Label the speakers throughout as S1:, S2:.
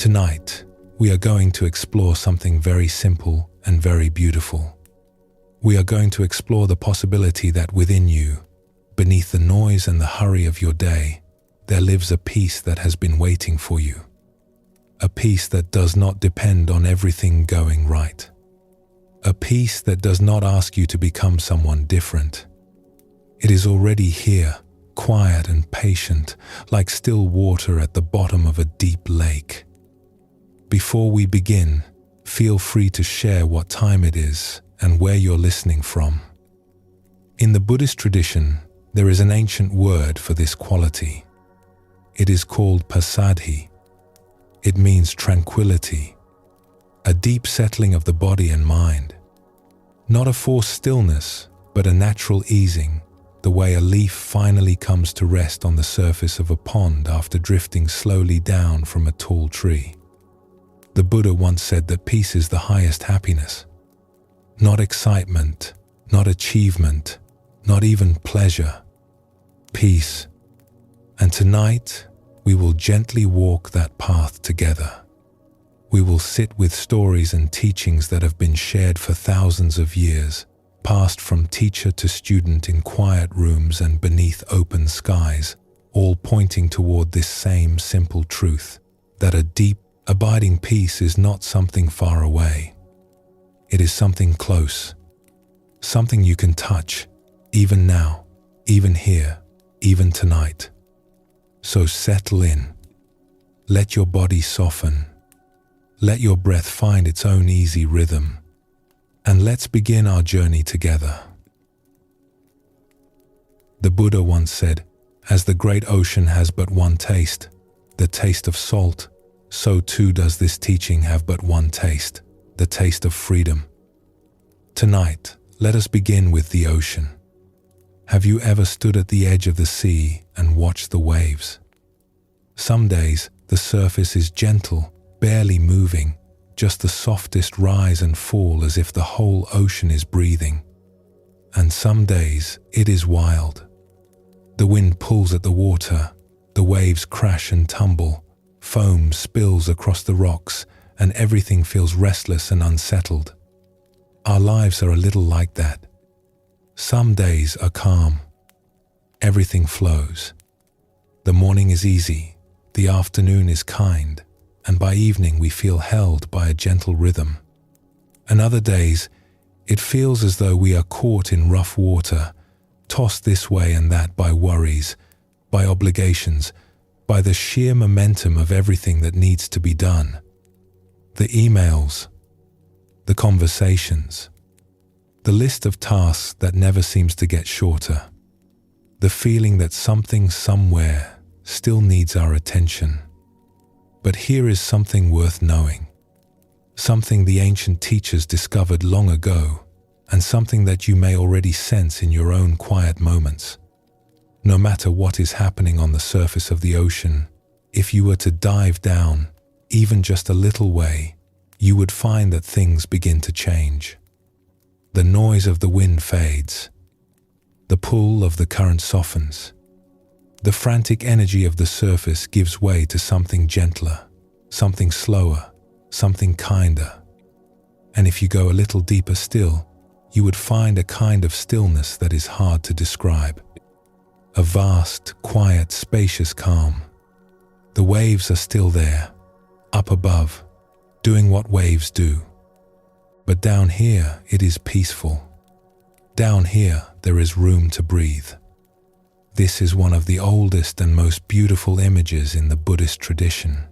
S1: Tonight, we are going to explore something very simple and very beautiful. We are going to explore the possibility that within you, beneath the noise and the hurry of your day, there lives a peace that has been waiting for you. A peace that does not depend on everything going right. A peace that does not ask you to become someone different. It is already here, quiet and patient, like still water at the bottom of a deep lake. Before we begin, feel free to share what time it is and where you're listening from. In the Buddhist tradition, there is an ancient word for this quality. It is called passaddhi. It means tranquility, a deep settling of the body and mind. Not a forced stillness, but a natural easing, the way a leaf finally comes to rest on the surface of a pond after drifting slowly down from a tall tree. The Buddha once said that peace is the highest happiness. Not excitement, not achievement, not even pleasure. Peace. And tonight, we will gently walk that path together. We will sit with stories and teachings that have been shared for thousands of years, passed from teacher to student in quiet rooms and beneath open skies, all pointing toward this same simple truth, that a deep, abiding peace is not something far away. It is something close, something you can touch, even now, even here, even tonight. So settle in. Let your body soften. Let your breath find its own easy rhythm. And let's begin our journey together. The Buddha once said, "As the great ocean has but one taste, the taste of salt, so too does this teaching have but one taste, the taste of freedom." Tonight, let us begin with the ocean. Have you ever stood at the edge of the sea and watched the waves? Some days, the surface is gentle, barely moving, just the softest rise and fall as if the whole ocean is breathing. And some days, it is wild. The wind pulls at the water, the waves crash and tumble, foam spills across the rocks, and everything feels restless and unsettled. Our lives are a little like that. Some days are calm. Everything flows. The morning is easy, the afternoon is kind, and by evening we feel held by a gentle rhythm. And other days, it feels as though we are caught in rough water, tossed this way and that by worries, by obligations, by the sheer momentum of everything that needs to be done. The emails, the conversations, the list of tasks that never seems to get shorter, the feeling that something somewhere still needs our attention. But here is something worth knowing, something the ancient teachers discovered long ago, and something that you may already sense in your own quiet moments. No matter what is happening on the surface of the ocean, if you were to dive down, even just a little way, you would find that things begin to change. The noise of the wind fades. The pull of the current softens. The frantic energy of the surface gives way to something gentler, something slower, something kinder. And if you go a little deeper still, you would find a kind of stillness that is hard to describe. A vast, quiet, spacious calm. The waves are still there, up above, doing what waves do. But down here, it is peaceful. Down here, there is room to breathe. This is one of the oldest and most beautiful images in the Buddhist tradition.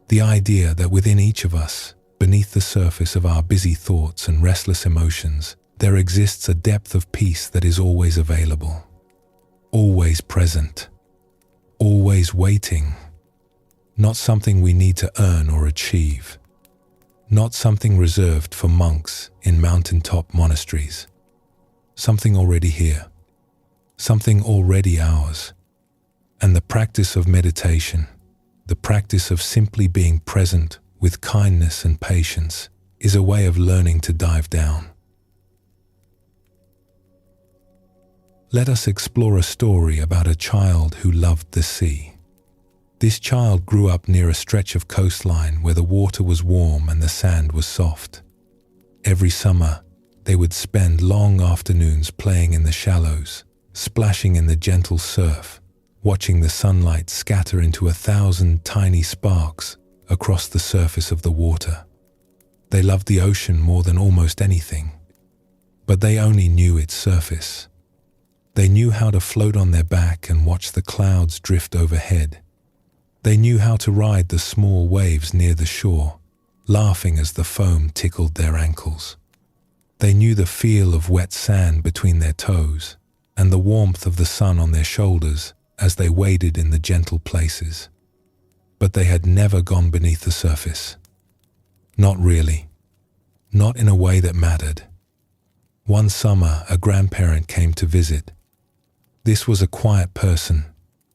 S1: The idea that within each of us, beneath the surface of our busy thoughts and restless emotions, there exists a depth of peace that is always available, always present, always waiting. Not something we need to earn or achieve. Not something reserved for monks in mountaintop monasteries. Something already here. Something already ours. And the practice of meditation, the practice of simply being present with kindness and patience, is a way of learning to dive down. Let us explore a story about a child who loved the sea. This child grew up near a stretch of coastline where the water was warm and the sand was soft. Every summer, they would spend long afternoons playing in the shallows, splashing in the gentle surf, watching the sunlight scatter into 1,000 tiny sparks across the surface of the water. They loved the ocean more than almost anything, but they only knew its surface. They knew how to float on their back and watch the clouds drift overhead. They knew how to ride the small waves near the shore, laughing as the foam tickled their ankles. They knew the feel of wet sand between their toes and the warmth of the sun on their shoulders as they waded in the gentle places. But they had never gone beneath the surface. Not really. Not in a way that mattered. One summer, a grandparent came to visit. This was a quiet person,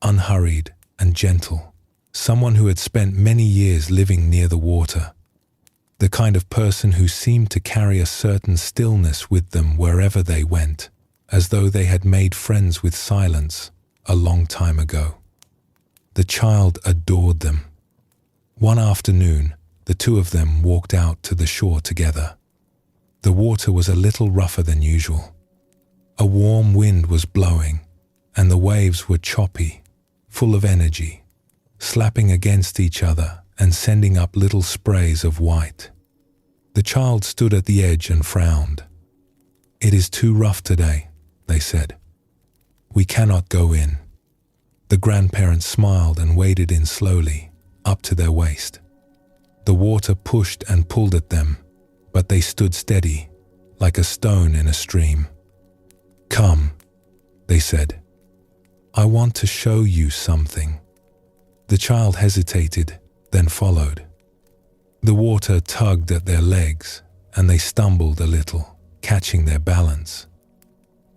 S1: unhurried and gentle, someone who had spent many years living near the water. The kind of person who seemed to carry a certain stillness with them wherever they went, as though they had made friends with silence a long time ago. The child adored them. One afternoon, the two of them walked out to the shore together. The water was a little rougher than usual. A warm wind was blowing, and the waves were choppy, full of energy, slapping against each other and sending up little sprays of white. The child stood at the edge and frowned. "It is too rough today," they said. "We cannot go in." The grandparents smiled and waded in slowly, up to their waist. The water pushed and pulled at them, but they stood steady, like a stone in a stream. "Come," they said. "I want to show you something." The child hesitated, then followed. The water tugged at their legs, and they stumbled a little, catching their balance.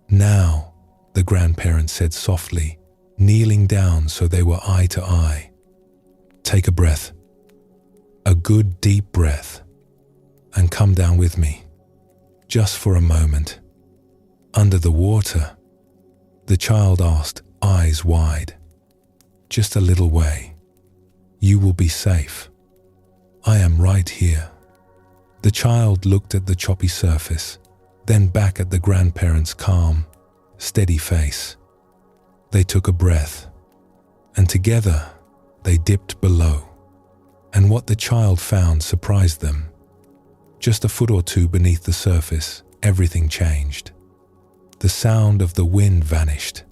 S1: "Now," the grandparent said softly, kneeling down so they were eye to eye. "Take a breath. A good deep breath. And come down with me. Just for a moment." "Under the water?" the child asked, eyes wide. "Just a little way. You will be safe. I am right here." The child looked at the choppy surface, then back at the grandparents' calm, steady face. They took a breath, and together they dipped below. And what the child found surprised them. Just a foot or two beneath the surface, everything changed. The sound of the wind vanished.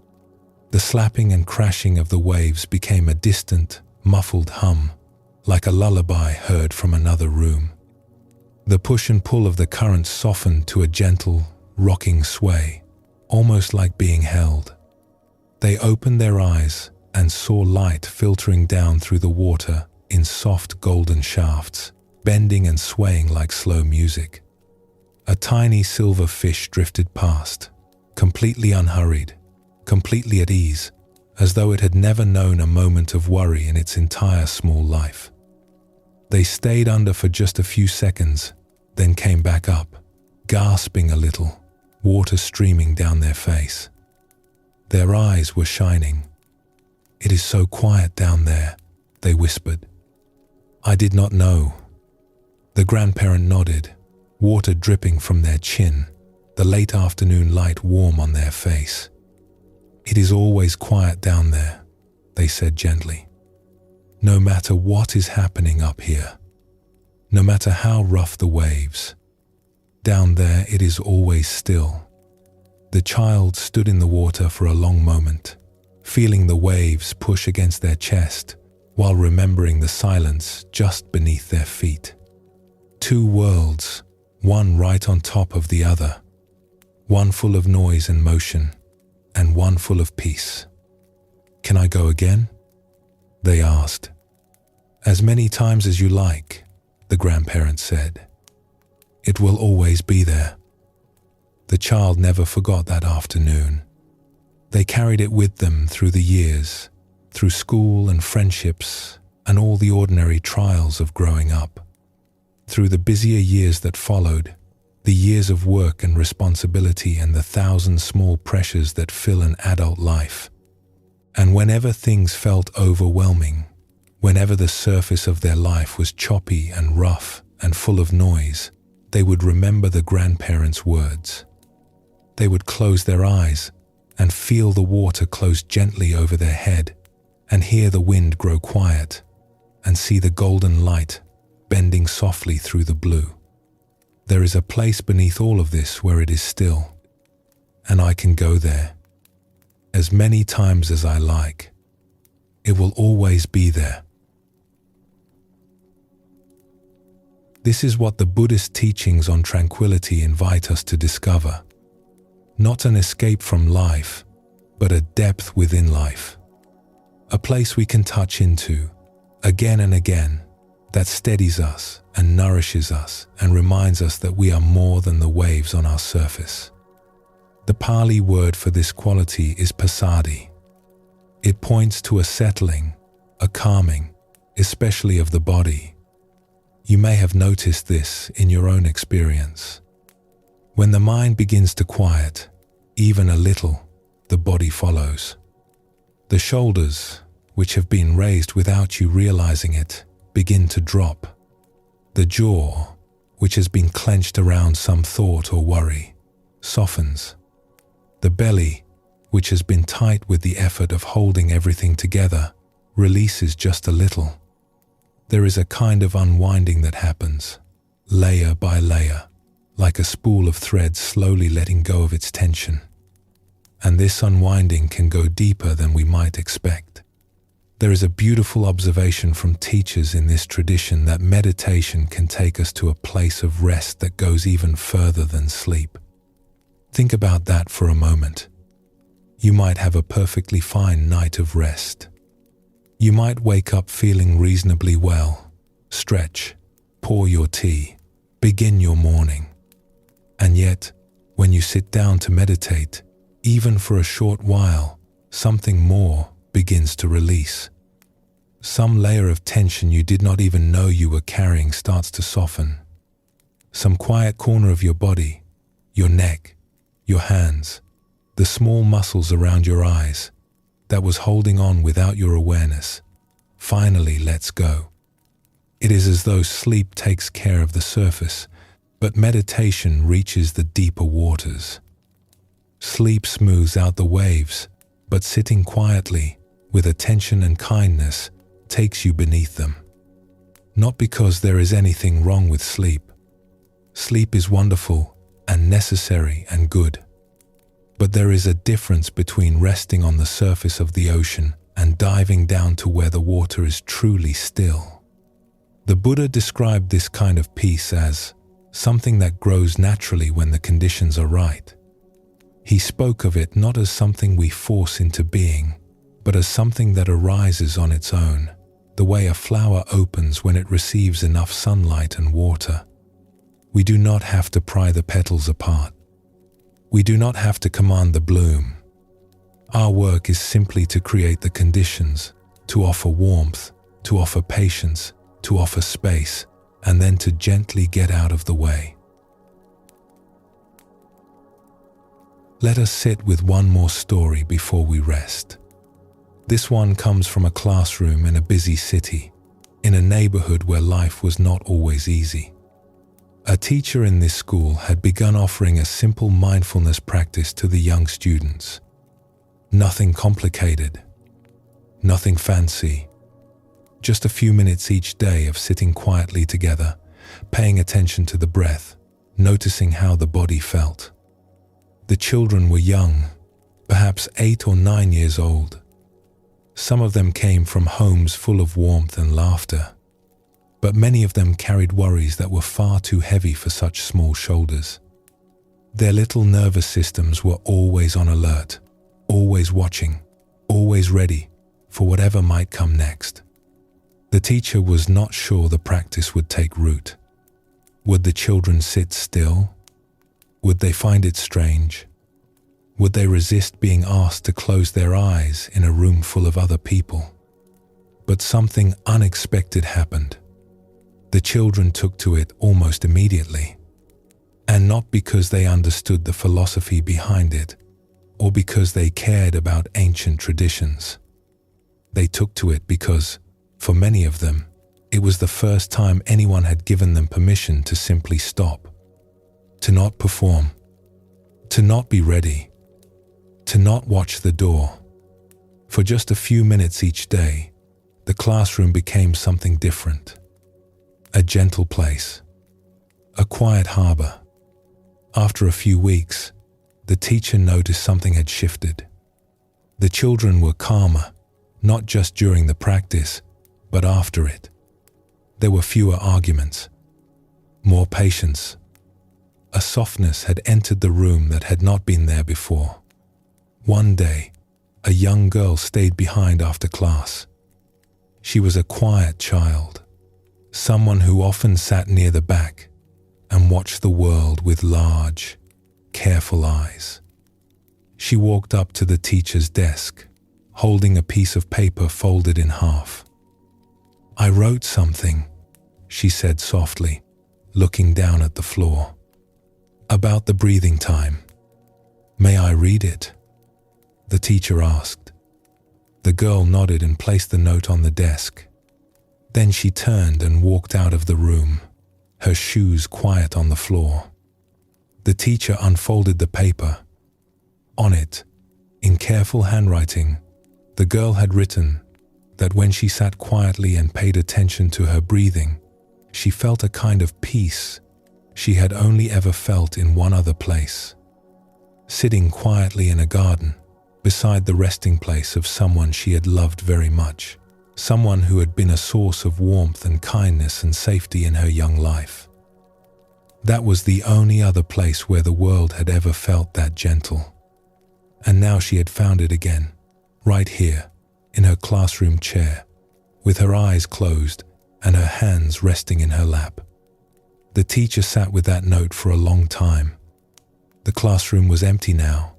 S1: The slapping and crashing of the waves became a distant, muffled hum, like a lullaby heard from another room. The push and pull of the current softened to a gentle, rocking sway, almost like being held. They opened their eyes and saw light filtering down through the water in soft golden shafts, bending and swaying like slow music. A tiny silver fish drifted past, completely unhurried, completely at ease, as though it had never known a moment of worry in its entire small life. They stayed under for just a few seconds, then came back up, gasping a little, water streaming down their face. Their eyes were shining. "It is so quiet down there," they whispered. "I did not know." The grandparent nodded, water dripping from their chin, the late afternoon light warm on their face. "It is always quiet down there," they said gently. "No matter what is happening up here, no matter how rough the waves, down there it is always still." The child stood in the water for a long moment, feeling the waves push against their chest while remembering the silence just beneath their feet. Two worlds, one right on top of the other, one full of noise and motion, and one full of peace. "Can I go again?" they asked. "As many times as you like," the grandparent said. "It will always be there." The child never forgot that afternoon. They carried it with them through the years, through school and friendships and all the ordinary trials of growing up. Through the busier years that followed, the years of work and responsibility and the 1,000 small pressures that fill an adult life. And whenever things felt overwhelming, Whenever the surface of their life was choppy and rough and full of noise, they would remember the grandparents' words. They would close their eyes and feel the water close gently over their head and hear the wind grow quiet and see the golden light bending softly through the blue. There is a place beneath all of this where it is still, and I can go there as many times as I like. It will always be there. This is what the Buddhist teachings on tranquility invite us to discover. Not an escape from life, but a depth within life. A place we can touch into, again and again, that steadies us and nourishes us and reminds us that we are more than the waves on our surface. The Pali word for this quality is passaddhi. It points to a settling, a calming, especially of the body. You may have noticed this in your own experience. When the mind begins to quiet, even a little, the body follows. The shoulders, which have been raised without you realizing it, begin to drop. The jaw, which has been clenched around some thought or worry, softens. The belly, which has been tight with the effort of holding everything together, releases just a little. There is a kind of unwinding that happens, layer by layer, like a spool of thread slowly letting go of its tension. And this unwinding can go deeper than we might expect. There is a beautiful observation from teachers in this tradition that meditation can take us to a place of rest that goes even further than sleep. Think about that for a moment. You might have a perfectly fine night of rest. You might wake up feeling reasonably well, stretch, pour your tea, begin your morning. And yet, when you sit down to meditate, even for a short while, something more begins to release. Some layer of tension you did not even know you were carrying starts to soften. Some quiet corner of your body, your neck, your hands, the small muscles around your eyes, that was holding on without your awareness, finally lets go. It is as though sleep takes care of the surface, but meditation reaches the deeper waters. Sleep smooths out the waves, but sitting quietly, with attention and kindness, takes you beneath them. Not because there is anything wrong with sleep. Sleep is wonderful and necessary and good. But there is a difference between resting on the surface of the ocean and diving down to where the water is truly still. The Buddha described this kind of peace as something that grows naturally when the conditions are right. He spoke of it not as something we force into being, but as something that arises on its own, the way a flower opens when it receives enough sunlight and water. We do not have to pry the petals apart. We do not have to command the bloom. Our work is simply to create the conditions, to offer warmth, to offer patience, to offer space, and then to gently get out of the way. Let us sit with one more story before we rest. This one comes from a classroom in a busy city, in a neighborhood where life was not always easy. A teacher in this school had begun offering a simple mindfulness practice to the young students. Nothing complicated, nothing fancy, just a few minutes each day of sitting quietly together, paying attention to the breath, noticing how the body felt. The children were young, perhaps 8 or 9 years old. Some of them came from homes full of warmth and laughter, but many of them carried worries that were far too heavy for such small shoulders. Their little nervous systems were always on alert, always watching, always ready for whatever might come next. The teacher was not sure the practice would take root. Would the children sit still? Would they find it strange? Would they resist being asked to close their eyes in a room full of other people? But something unexpected happened. The children took to it almost immediately, and not because they understood the philosophy behind it, or because they cared about ancient traditions. They took to it because For many of them, it was the first time anyone had given them permission to simply stop, to not perform, to not be ready, to not watch the door. For just a few minutes each day, the classroom became something different. A gentle place, a quiet harbor. After a few weeks, the teacher noticed something had shifted. The children were calmer, not just during the practice, but after it. There were fewer arguments, more patience. A softness had entered the room that had not been there before. One day, a young girl stayed behind after class. She was a quiet child, someone who often sat near the back and watched the world with large, careful eyes. She walked up to the teacher's desk, holding a piece of paper folded in half. "I wrote something," she said softly, looking down at the floor. "About the breathing time. May I read it?" the teacher asked. The girl nodded and placed the note on the desk. Then she turned and walked out of the room, her shoes quiet on the floor. The teacher unfolded the paper. On it, in careful handwriting, the girl had written that when she sat quietly and paid attention to her breathing, she felt a kind of peace she had only ever felt in one other place. Sitting quietly in a garden, beside the resting place of someone she had loved very much, someone who had been a source of warmth and kindness and safety in her young life. That was the only other place where the world had ever felt that gentle. And now she had found it again, right here, in her classroom chair, with her eyes closed and her hands resting in her lap. The teacher sat with that note for a long time. The classroom was empty now.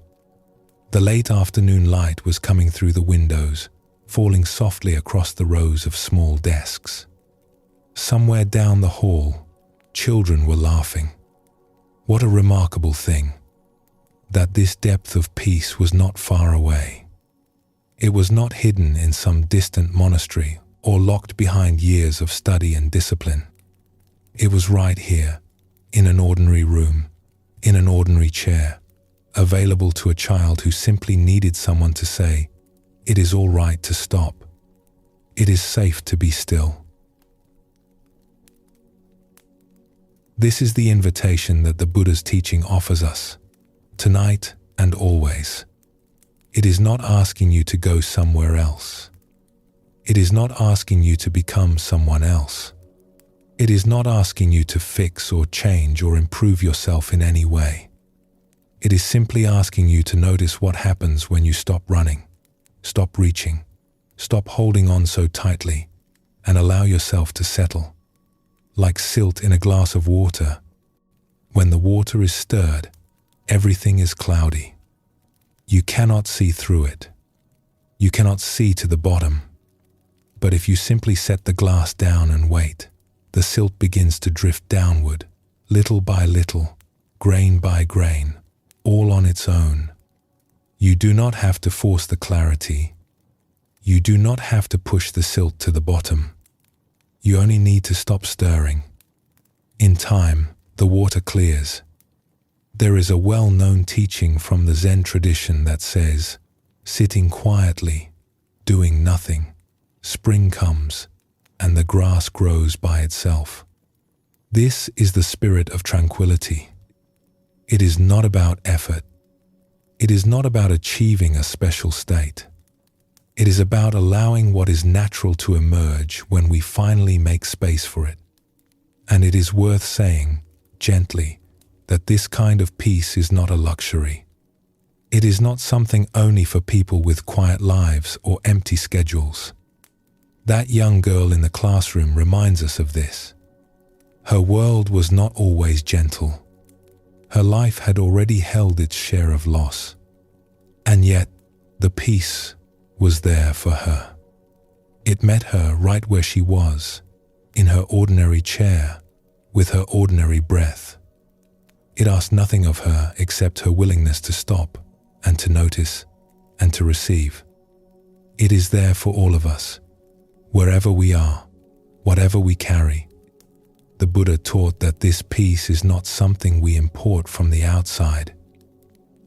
S1: The late afternoon light was coming through the windows, falling softly across the rows of small desks. Somewhere down the hall, children were laughing. What a remarkable thing, that this depth of peace was not far away. It was not hidden in some distant monastery or locked behind years of study and discipline. It was right here, in an ordinary room, in an ordinary chair, available to a child who simply needed someone to say, "It is all right to stop. It is safe to be still." This is the invitation that the Buddha's teaching offers us, tonight and always. It is not asking you to go somewhere else. It is not asking you to become someone else. It is not asking you to fix or change or improve yourself in any way. It is simply asking you to notice what happens when you stop running, stop reaching, stop holding on so tightly, and allow yourself to settle. Like silt in a glass of water, when the water is stirred, everything is cloudy. You cannot see through it. You cannot see to the bottom. But if you simply set the glass down and wait, the silt begins to drift downward, little by little, grain by grain, all on its own. You do not have to force the clarity. You do not have to push the silt to the bottom. You only need to stop stirring. In time, the water clears. There is a well-known teaching from the Zen tradition that says, sitting quietly, doing nothing, spring comes, and the grass grows by itself. This is the spirit of tranquility. It is not about effort. It is not about achieving a special state. It is about allowing what is natural to emerge when we finally make space for it. And it is worth saying, gently, that this kind of peace is not a luxury. It is not something only for people with quiet lives or empty schedules. That young girl in the classroom reminds us of this. Her world was not always gentle. Her life had already held its share of loss. And yet, the peace was there for her. It met her right where she was, in her ordinary chair, with her ordinary breath. It asked nothing of her except her willingness to stop and to notice and to receive. It is there for all of us, wherever we are, whatever we carry. The Buddha taught that this peace is not something we import from the outside.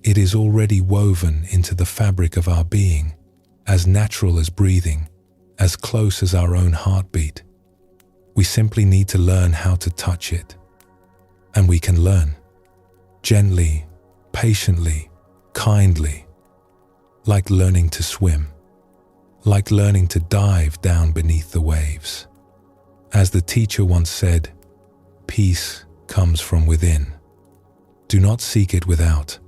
S1: It is already woven into the fabric of our being, as natural as breathing, as close as our own heartbeat. We simply need to learn how to touch it. And we can learn. Gently, patiently, kindly. Like learning to swim. Like learning to dive down beneath the waves. As the teacher once said, peace comes from within. Do not seek it without.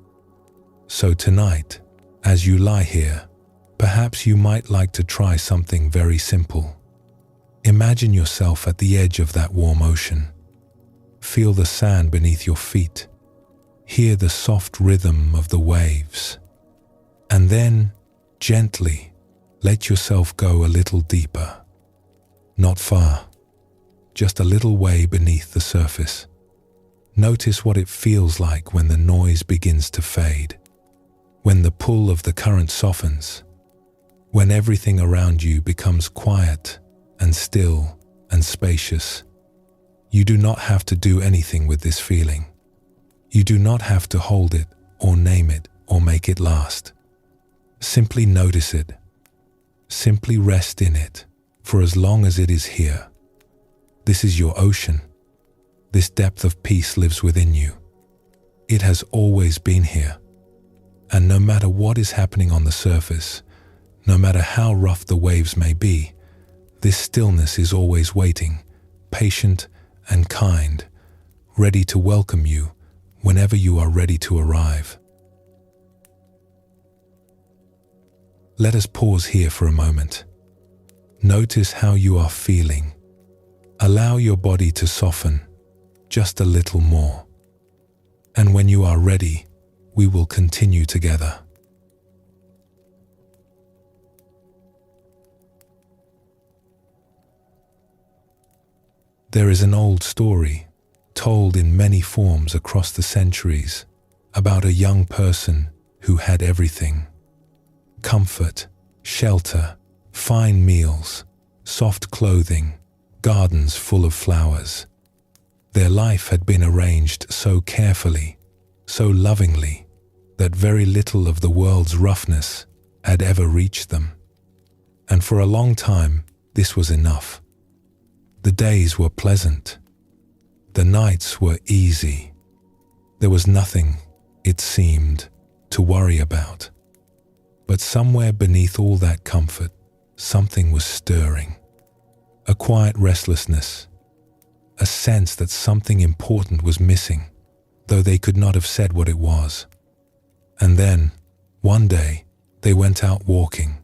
S1: So tonight, as you lie here, perhaps you might like to try something very simple. Imagine yourself at the edge of that warm ocean. Feel the sand beneath your feet. Hear the soft rhythm of the waves. And then, gently, let yourself go a little deeper. Not far, just a little way beneath the surface. Notice what it feels like when the noise begins to fade, when the pull of the current softens, when everything around you becomes quiet and still and spacious. You do not have to do anything with this feeling. You do not have to hold it or name it or make it last. Simply notice it. Simply rest in it for as long as it is here. This is your ocean. This depth of peace lives within you. It has always been here. And no matter what is happening on the surface, no matter how rough the waves may be, this stillness is always waiting, patient and kind, ready to welcome you whenever you are ready to arrive. Let us pause here for a moment. Notice how you are feeling. Allow your body to soften just a little more. And when you are ready, we will continue together. There is an old story, told in many forms across the centuries, about a young person who had everything. Comfort, shelter, fine meals, soft clothing, gardens full of flowers. Their life had been arranged so carefully, so lovingly, that very little of the world's roughness had ever reached them. And for a long time, this was enough. The days were pleasant. The nights were easy. There was nothing, it seemed, to worry about. But somewhere beneath all that comfort, something was stirring. A quiet restlessness, a sense that something important was missing, though they could not have said what it was. And then, one day, they went out walking.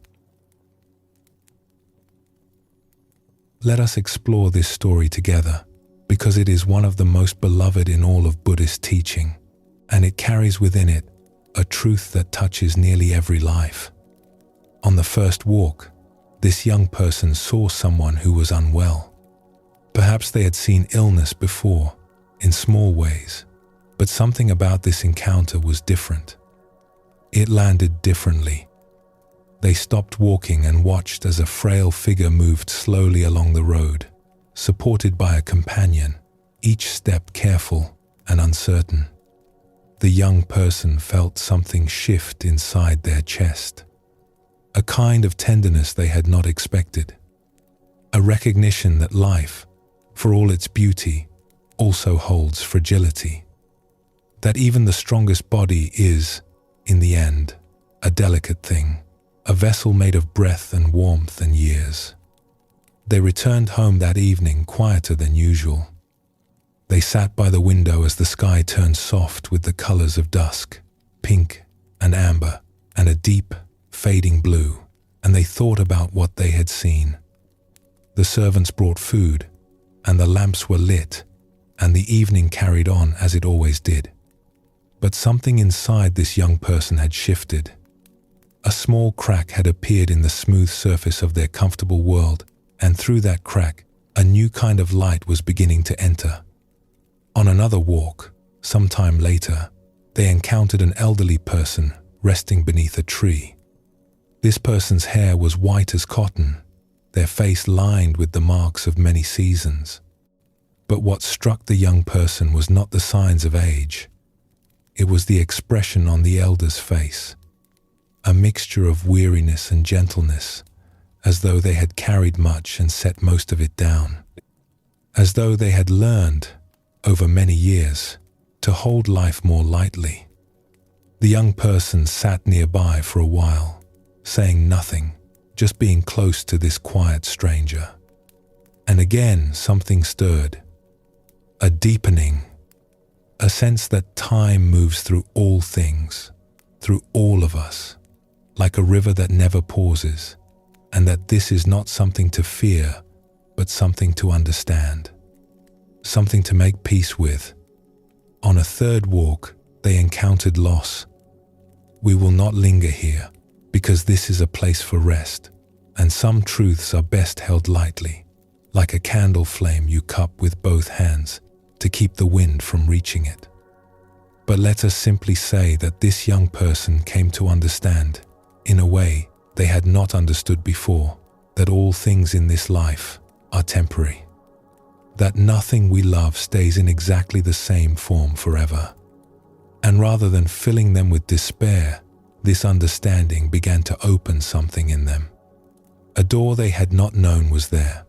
S1: Let us explore this story together, because it is one of the most beloved in all of Buddhist teaching, and it carries within it a truth that touches nearly every life. On the first walk, this young person saw someone who was unwell. Perhaps they had seen illness before, in small ways, but something about this encounter was different. It landed differently. They stopped walking and watched as a frail figure moved slowly along the road, supported by a companion, each step careful and uncertain. The young person felt something shift inside their chest, a kind of tenderness they had not expected, a recognition that life, for all its beauty, also holds fragility, that even the strongest body is, in the end, a delicate thing, a vessel made of breath and warmth and years. They returned home that evening quieter than usual. They sat by the window as the sky turned soft with the colors of dusk, pink and amber and a deep, fading blue, and they thought about what they had seen. The servants brought food, and the lamps were lit, and the evening carried on as it always did. But something inside this young person had shifted. A small crack had appeared in the smooth surface of their comfortable world, and through that crack, a new kind of light was beginning to enter. On another walk, some time later, they encountered an elderly person resting beneath a tree. This person's hair was white as cotton, their face lined with the marks of many seasons. But what struck the young person was not the signs of age. It was the expression on the elder's face, a mixture of weariness and gentleness, as though they had carried much and set most of it down, as though they had learned, over many years, to hold life more lightly. The young person sat nearby for a while, saying nothing, just being close to this quiet stranger. And again something stirred, a deepening, a sense that time moves through all things, through all of us, like a river that never pauses, and that this is not something to fear, but something to understand, something to make peace with. On a third walk, they encountered loss. We will not linger here, because this is a place for rest, and some truths are best held lightly, like a candle flame you cup with both hands to keep the wind from reaching it. But let us simply say that this young person came to understand, in a way they had not understood before, that all things in this life are temporary, that nothing we love stays in exactly the same form forever. And rather than filling them with despair, this understanding began to open something in them. A door they had not known was there.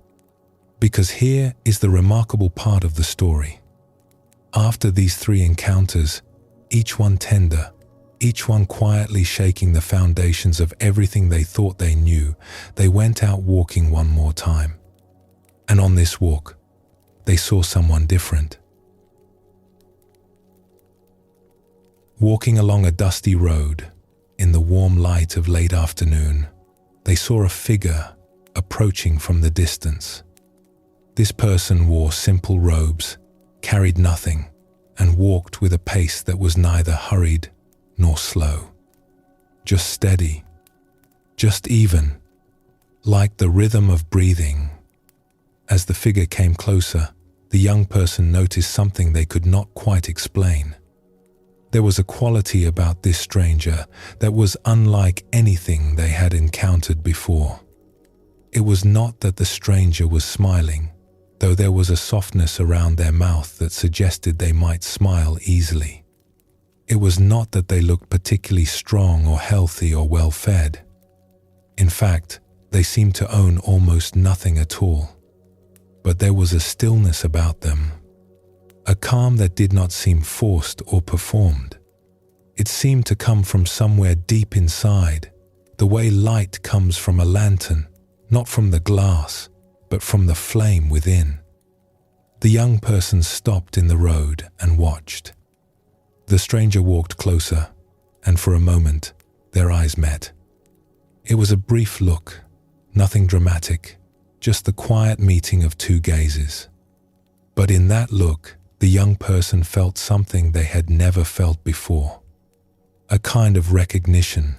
S1: Because here is the remarkable part of the story. After these three encounters, each one tender, each one quietly shaking the foundations of everything they thought they knew, they went out walking one more time. And on this walk, they saw someone different. Walking along a dusty road, in the warm light of late afternoon, they saw a figure approaching from the distance. This person wore simple robes, carried nothing, and walked with a pace that was neither hurried nor slow. Just steady, just even, like the rhythm of breathing. As the figure came closer, the young person noticed something they could not quite explain. There was a quality about this stranger that was unlike anything they had encountered before. It was not that the stranger was smiling, though there was a softness around their mouth that suggested they might smile easily. It was not that they looked particularly strong or healthy or well-fed. In fact, they seemed to own almost nothing at all. But there was a stillness about them, a calm that did not seem forced or performed. It seemed to come from somewhere deep inside, the way light comes from a lantern, not from the glass, but from the flame within. The young person stopped in the road and watched. The stranger walked closer, and for a moment, their eyes met. It was a brief look, nothing dramatic, just the quiet meeting of two gazes. But in that look, the young person felt something they had never felt before. A kind of recognition,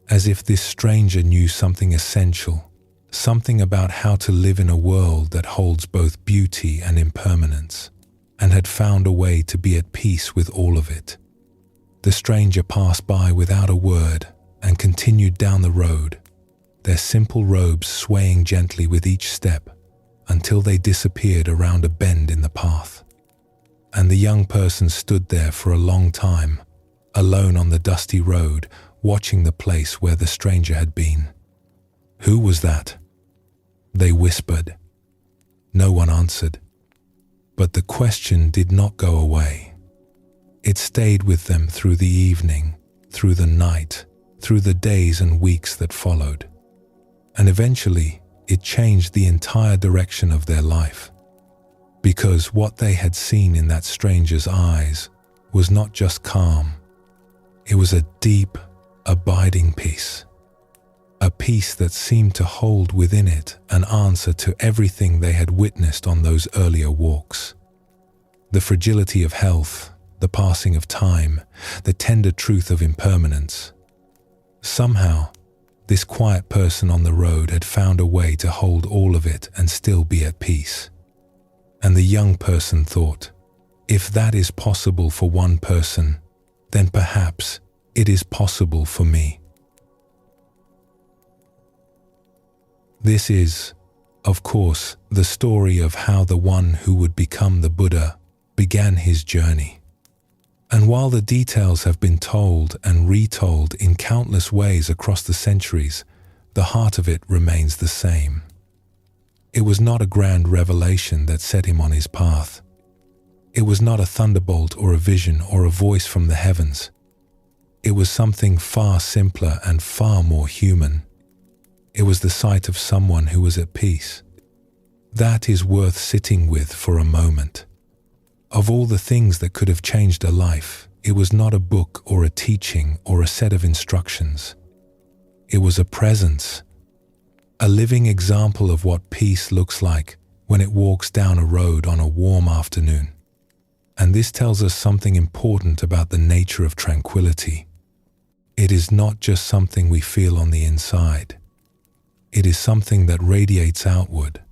S1: as if this stranger knew something essential, something about how to live in a world that holds both beauty and impermanence, and had found a way to be at peace with all of it. The stranger passed by without a word and continued down the road, their simple robes swaying gently with each step until they disappeared around a bend in the path. And the young person stood there for a long time, alone on the dusty road, watching the place where the stranger had been. Who was that? They whispered. No one answered. But the question did not go away. It stayed with them through the evening, through the night, through the days and weeks that followed. And eventually, it changed the entire direction of their life. Because what they had seen in that stranger's eyes was not just calm. It was a deep, abiding peace. A peace that seemed to hold within it an answer to everything they had witnessed on those earlier walks. The fragility of health, the passing of time, the tender truth of impermanence. Somehow, this quiet person on the road had found a way to hold all of it and still be at peace. And the young person thought, if that is possible for one person, then perhaps it is possible for me. This is, of course, the story of how the one who would become the Buddha began his journey. And while the details have been told and retold in countless ways across the centuries, the heart of it remains the same. It was not a grand revelation that set him on his path. It was not a thunderbolt or a vision or a voice from the heavens. It was something far simpler and far more human. It was the sight of someone who was at peace. That is worth sitting with for a moment. Of all the things that could have changed a life, it was not a book or a teaching or a set of instructions. It was a presence, a living example of what peace looks like when it walks down a road on a warm afternoon. And this tells us something important about the nature of tranquility. It is not just something we feel on the inside. It is something that radiates outward.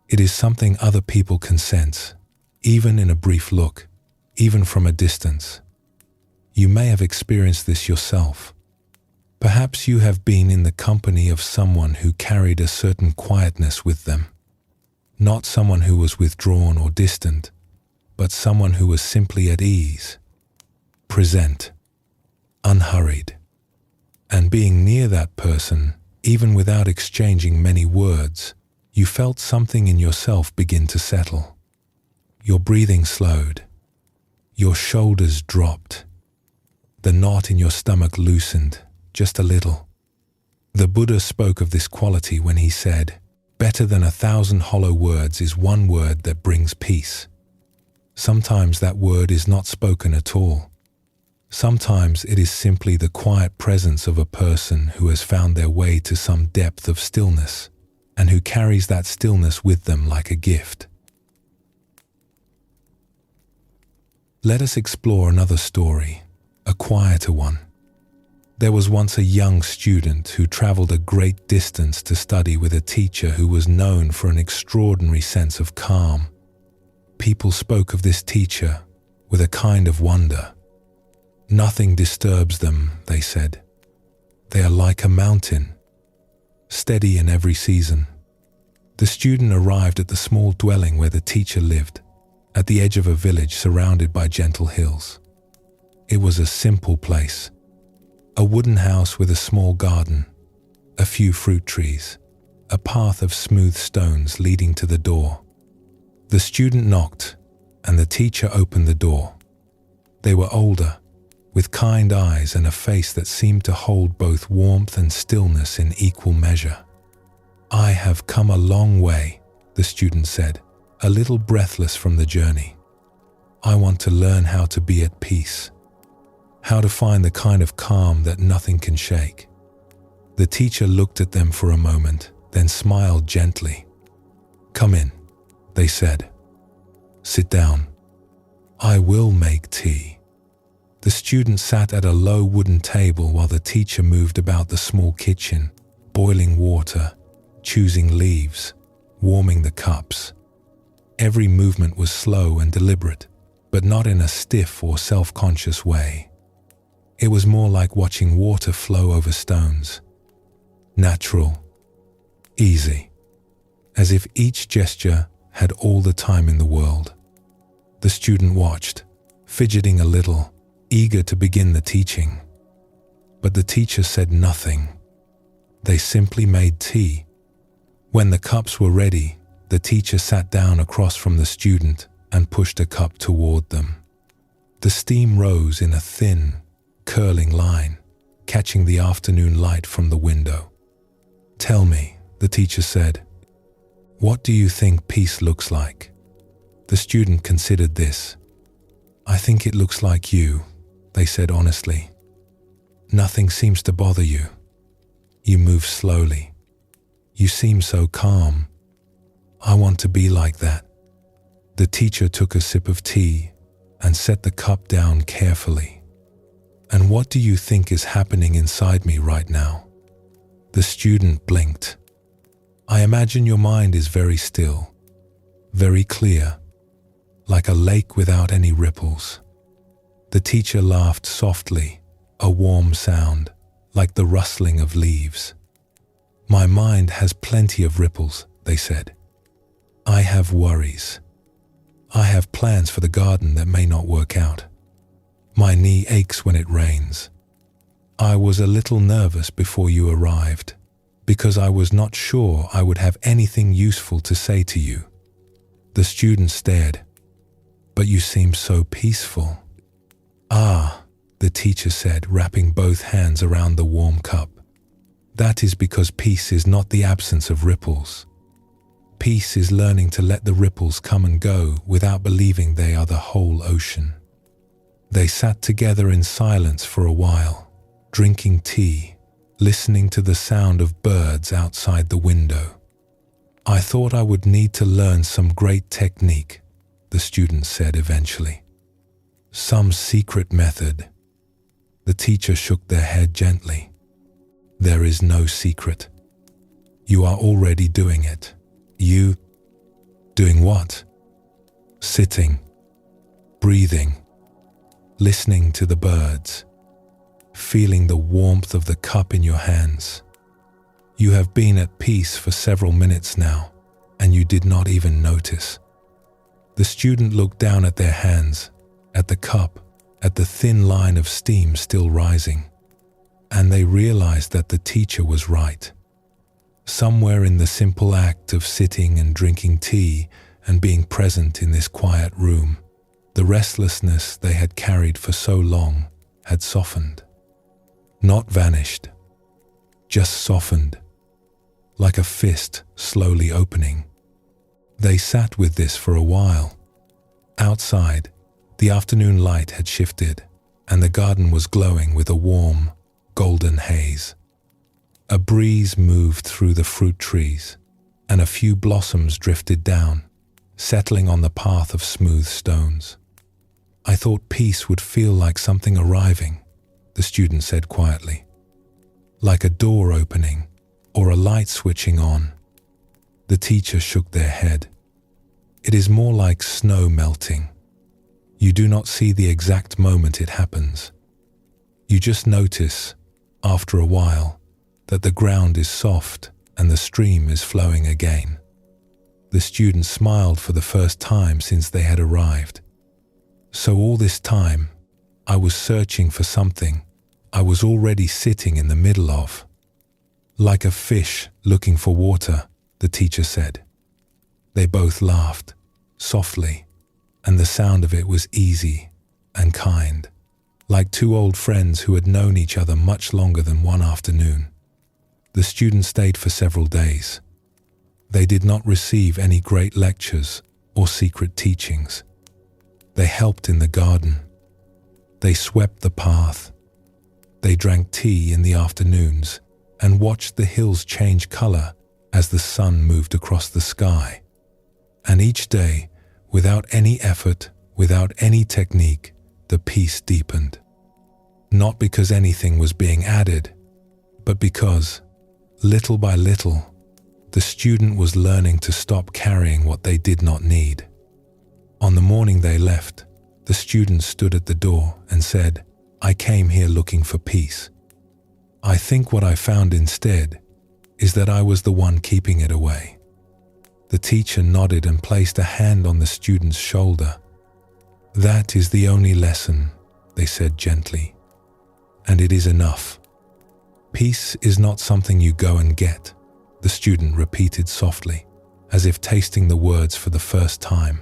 S1: It is something other people can sense, even in a brief look, even from a distance. You may have experienced this yourself. Perhaps you have been in the company of someone who carried a certain quietness with them. Not someone who was withdrawn or distant, but someone who was simply at ease, present, unhurried. And being near that person, even without exchanging many words, you felt something in yourself begin to settle. Your breathing slowed. Your shoulders dropped. The knot in your stomach loosened, just a little. The Buddha spoke of this quality when he said, "Better than 1,000 hollow words is one word that brings peace." Sometimes that word is not spoken at all. Sometimes it is simply the quiet presence of a person who has found their way to some depth of stillness, and who carries that stillness with them like a gift. Let us explore another story, a quieter one. There was once a young student who traveled a great distance to study with a teacher who was known for an extraordinary sense of calm. People spoke of this teacher with a kind of wonder. Nothing disturbs them, they said. They are like a mountain, steady in every season. The student arrived at the small dwelling where the teacher lived, at the edge of a village surrounded by gentle hills. It was a simple place, a wooden house with a small garden, a few fruit trees, a path of smooth stones leading to the door. The student knocked, and the teacher opened the door. They were older, with kind eyes and a face that seemed to hold both warmth and stillness in equal measure. "I have come a long way," the student said, a little breathless from the journey. "I want to learn how to be at peace, how to find the kind of calm that nothing can shake." The teacher looked at them for a moment, then smiled gently. "Come in," they said. "Sit down. I will make tea." The student sat at a low wooden table while the teacher moved about the small kitchen, boiling water, choosing leaves, warming the cups. Every movement was slow and deliberate, but not in a stiff or self-conscious way. It was more like watching water flow over stones. Natural, easy, as if each gesture had all the time in the world. The student watched, fidgeting a little, eager to begin the teaching. But the teacher said nothing. They simply made tea. When the cups were ready, the teacher sat down across from the student and pushed a cup toward them. The steam rose in a thin, curling line, catching the afternoon light from the window. "Tell me," the teacher said, "what do you think peace looks like?" The student considered this. "I think it looks like you," they said honestly. "Nothing seems to bother you. You move slowly. You seem so calm. I want to be like that." The teacher took a sip of tea and set the cup down carefully. "And what do you think is happening inside me right now?" The student blinked. "I imagine your mind is very still, very clear, like a lake without any ripples." The teacher laughed softly, a warm sound, like the rustling of leaves. My mind has plenty of ripples, they said. I have worries. I have plans for the garden that may not work out. My knee aches when it rains. I was a little nervous before you arrived, because I was not sure I would have anything useful to say to you. The student stared. But you seem so peaceful. Ah, the teacher said, wrapping both hands around the warm cup. That is because peace is not the absence of ripples. Peace is learning to let the ripples come and go without believing they are the whole ocean. They sat together in silence for a while, drinking tea, listening to the sound of birds outside the window. I thought I would need to learn some great technique, the student said eventually. Some secret method. The teacher shook their head gently. There is no secret. You are already doing it. You? Doing what? Sitting, breathing, listening to the birds, feeling the warmth of the cup in your hands. You have been at peace for several minutes now, and you did not even notice. The student looked down at their hands, at the cup, at the thin line of steam still rising, and they realized that the teacher was right. Somewhere in the simple act of sitting and drinking tea and being present in this quiet room, the restlessness they had carried for so long had softened. Not vanished, just softened, like a fist slowly opening. They sat with this for a while. Outside, the afternoon light had shifted, and the garden was glowing with a warm, golden haze. A breeze moved through the fruit trees, and a few blossoms drifted down, settling on the path of smooth stones. I thought peace would feel like something arriving, the student said quietly. Like a door opening, or a light switching on. The teacher shook their head. It is more like snow melting. You do not see the exact moment it happens. You just notice, after a while, that the ground is soft and the stream is flowing again. The student smiled for the first time since they had arrived. So all this time, I was searching for something I was already sitting in the middle of. Like a fish looking for water, the teacher said. They both laughed, softly, and the sound of it was easy and kind, like two old friends who had known each other much longer than one afternoon. The student stayed for several days. They did not receive any great lectures or secret teachings. They helped in the garden. They swept the path. They drank tea in the afternoons and watched the hills change color as the sun moved across the sky. And each day, without any effort, without any technique, the peace deepened. Not because anything was being added, but because, little by little, the student was learning to stop carrying what they did not need. On the morning they left, the student stood at the door and said, "I came here looking for peace. I think what I found instead is that I was the one keeping it away." The teacher nodded and placed a hand on the student's shoulder. "That is the only lesson," they said gently, "and it is enough. Peace is not something you go and get," the student repeated softly, as if tasting the words for the first time.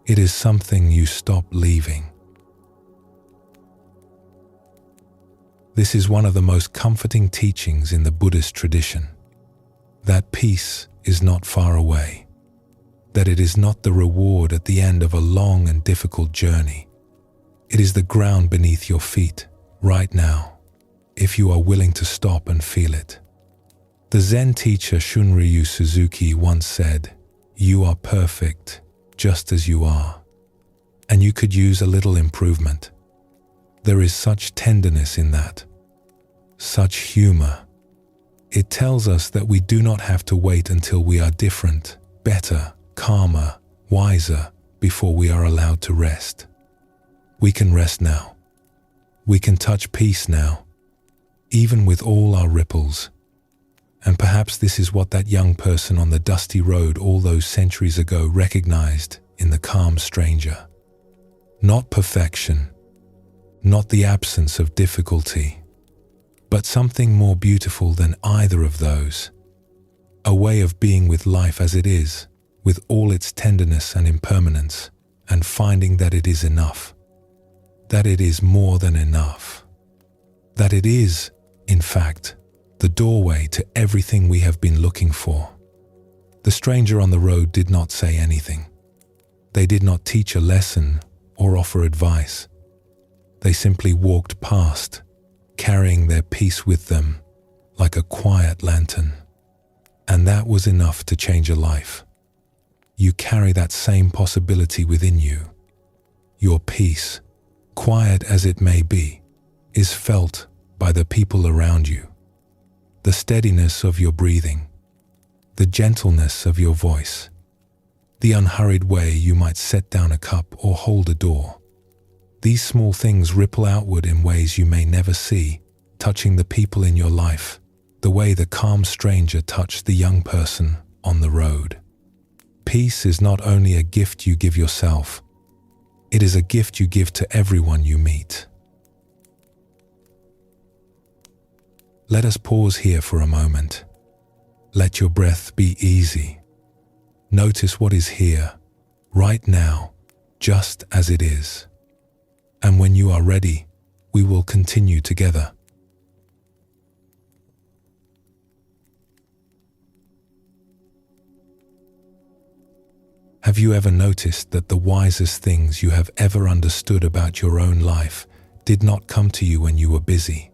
S1: "It is something you stop leaving." This is one of the most comforting teachings in the Buddhist tradition, that peace is not far away, that it is not the reward at the end of a long and difficult journey. It is the ground beneath your feet, right now, if you are willing to stop and feel it. The Zen teacher Shunryu Suzuki once said, "You are perfect, just as you are, and you could use a little improvement." There is such tenderness in that, such humor. It tells us that we do not have to wait until we are different, better, calmer, wiser, before we are allowed to rest. We can rest now. We can touch peace now, even with all our ripples. And perhaps this is what that young person on the dusty road all those centuries ago recognized in the calm stranger. Not perfection, not the absence of difficulty, but something more beautiful than either of those. A way of being with life as it is, with all its tenderness and impermanence, and finding that it is enough. That it is more than enough. That it is, in fact, the doorway to everything we have been looking for. The stranger on the road did not say anything. They did not teach a lesson or offer advice. They simply walked past, carrying their peace with them like a quiet lantern. And that was enough to change a life. You carry that same possibility within you. Your peace, quiet as it may be, is felt by the people around you. The steadiness of your breathing, the gentleness of your voice, the unhurried way you might set down a cup or hold a door. These small things ripple outward in ways you may never see, touching the people in your life, the way the calm stranger touched the young person on the road. Peace is not only a gift you give yourself, it is a gift you give to everyone you meet. Let us pause here for a moment. Let your breath be easy. Notice what is here, right now, just as it is. And when you are ready, we will continue together. Have you ever noticed that the wisest things you have ever understood about your own life did not come to you when you were busy?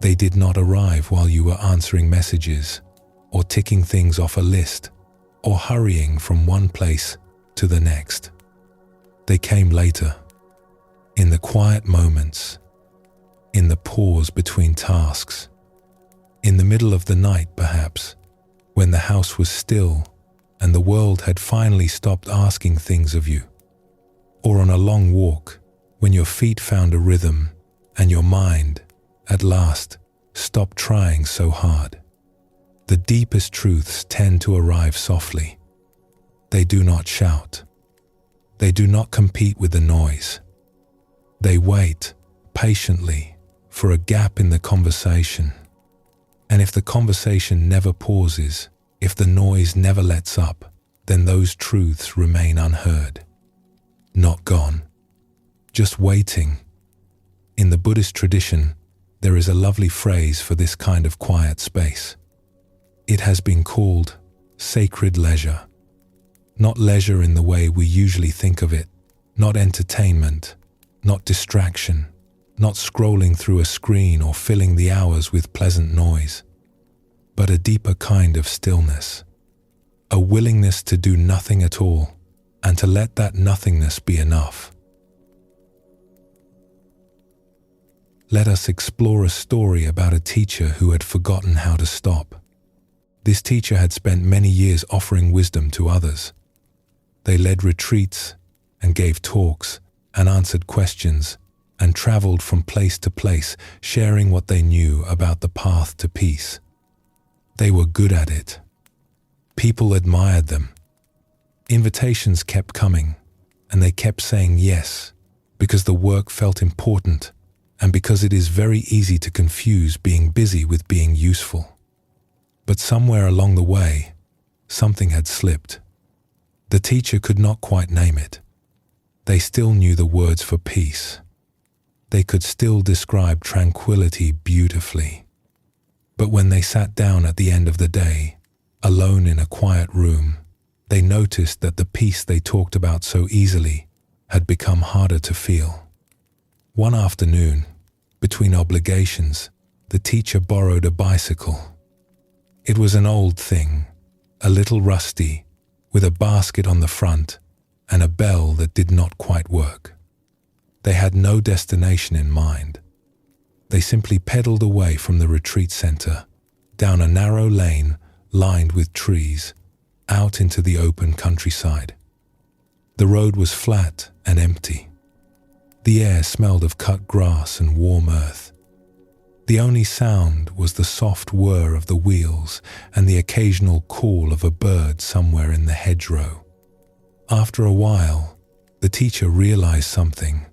S1: They did not arrive while you were answering messages, or ticking things off a list, or hurrying from one place to the next. They came later, in the quiet moments, in the pause between tasks, in the middle of the night perhaps, when the house was still and the world had finally stopped asking things of you, or on a long walk when your feet found a rhythm and your mind, at last, stopped trying so hard. The deepest truths tend to arrive softly. They do not shout. They do not compete with the noise. They wait patiently for a gap in the conversation. And if the conversation never pauses, if the noise never lets up, then those truths remain unheard. Not gone, just waiting. In the Buddhist tradition, there is a lovely phrase for this kind of quiet space. It has been called sacred leisure. Not leisure in the way we usually think of it, not entertainment, not distraction, not scrolling through a screen or filling the hours with pleasant noise, but a deeper kind of stillness, a willingness to do nothing at all and to let that nothingness be enough. Let us explore a story about a teacher who had forgotten how to stop. This teacher had spent many years offering wisdom to others. They led retreats and gave talks and answered questions and traveled from place to place, sharing what they knew about the path to peace. They were good at it. People admired them. Invitations kept coming, and they kept saying yes, because the work felt important, and because it is very easy to confuse being busy with being useful. But somewhere along the way, something had slipped. The teacher could not quite name it. They still knew the words for peace. They could still describe tranquility beautifully. But when they sat down at the end of the day, alone in a quiet room, they noticed that the peace they talked about so easily had become harder to feel. One afternoon, between obligations, the teacher borrowed a bicycle. It was an old thing, a little rusty, with a basket on the front and a bell that did not quite work. They had no destination in mind. They simply pedaled away from the retreat center, down a narrow lane lined with trees, out into the open countryside. The road was flat and empty. The air smelled of cut grass and warm earth. The only sound was the soft whir of the wheels and the occasional call of a bird somewhere in the hedgerow. After a while, the teacher realized something.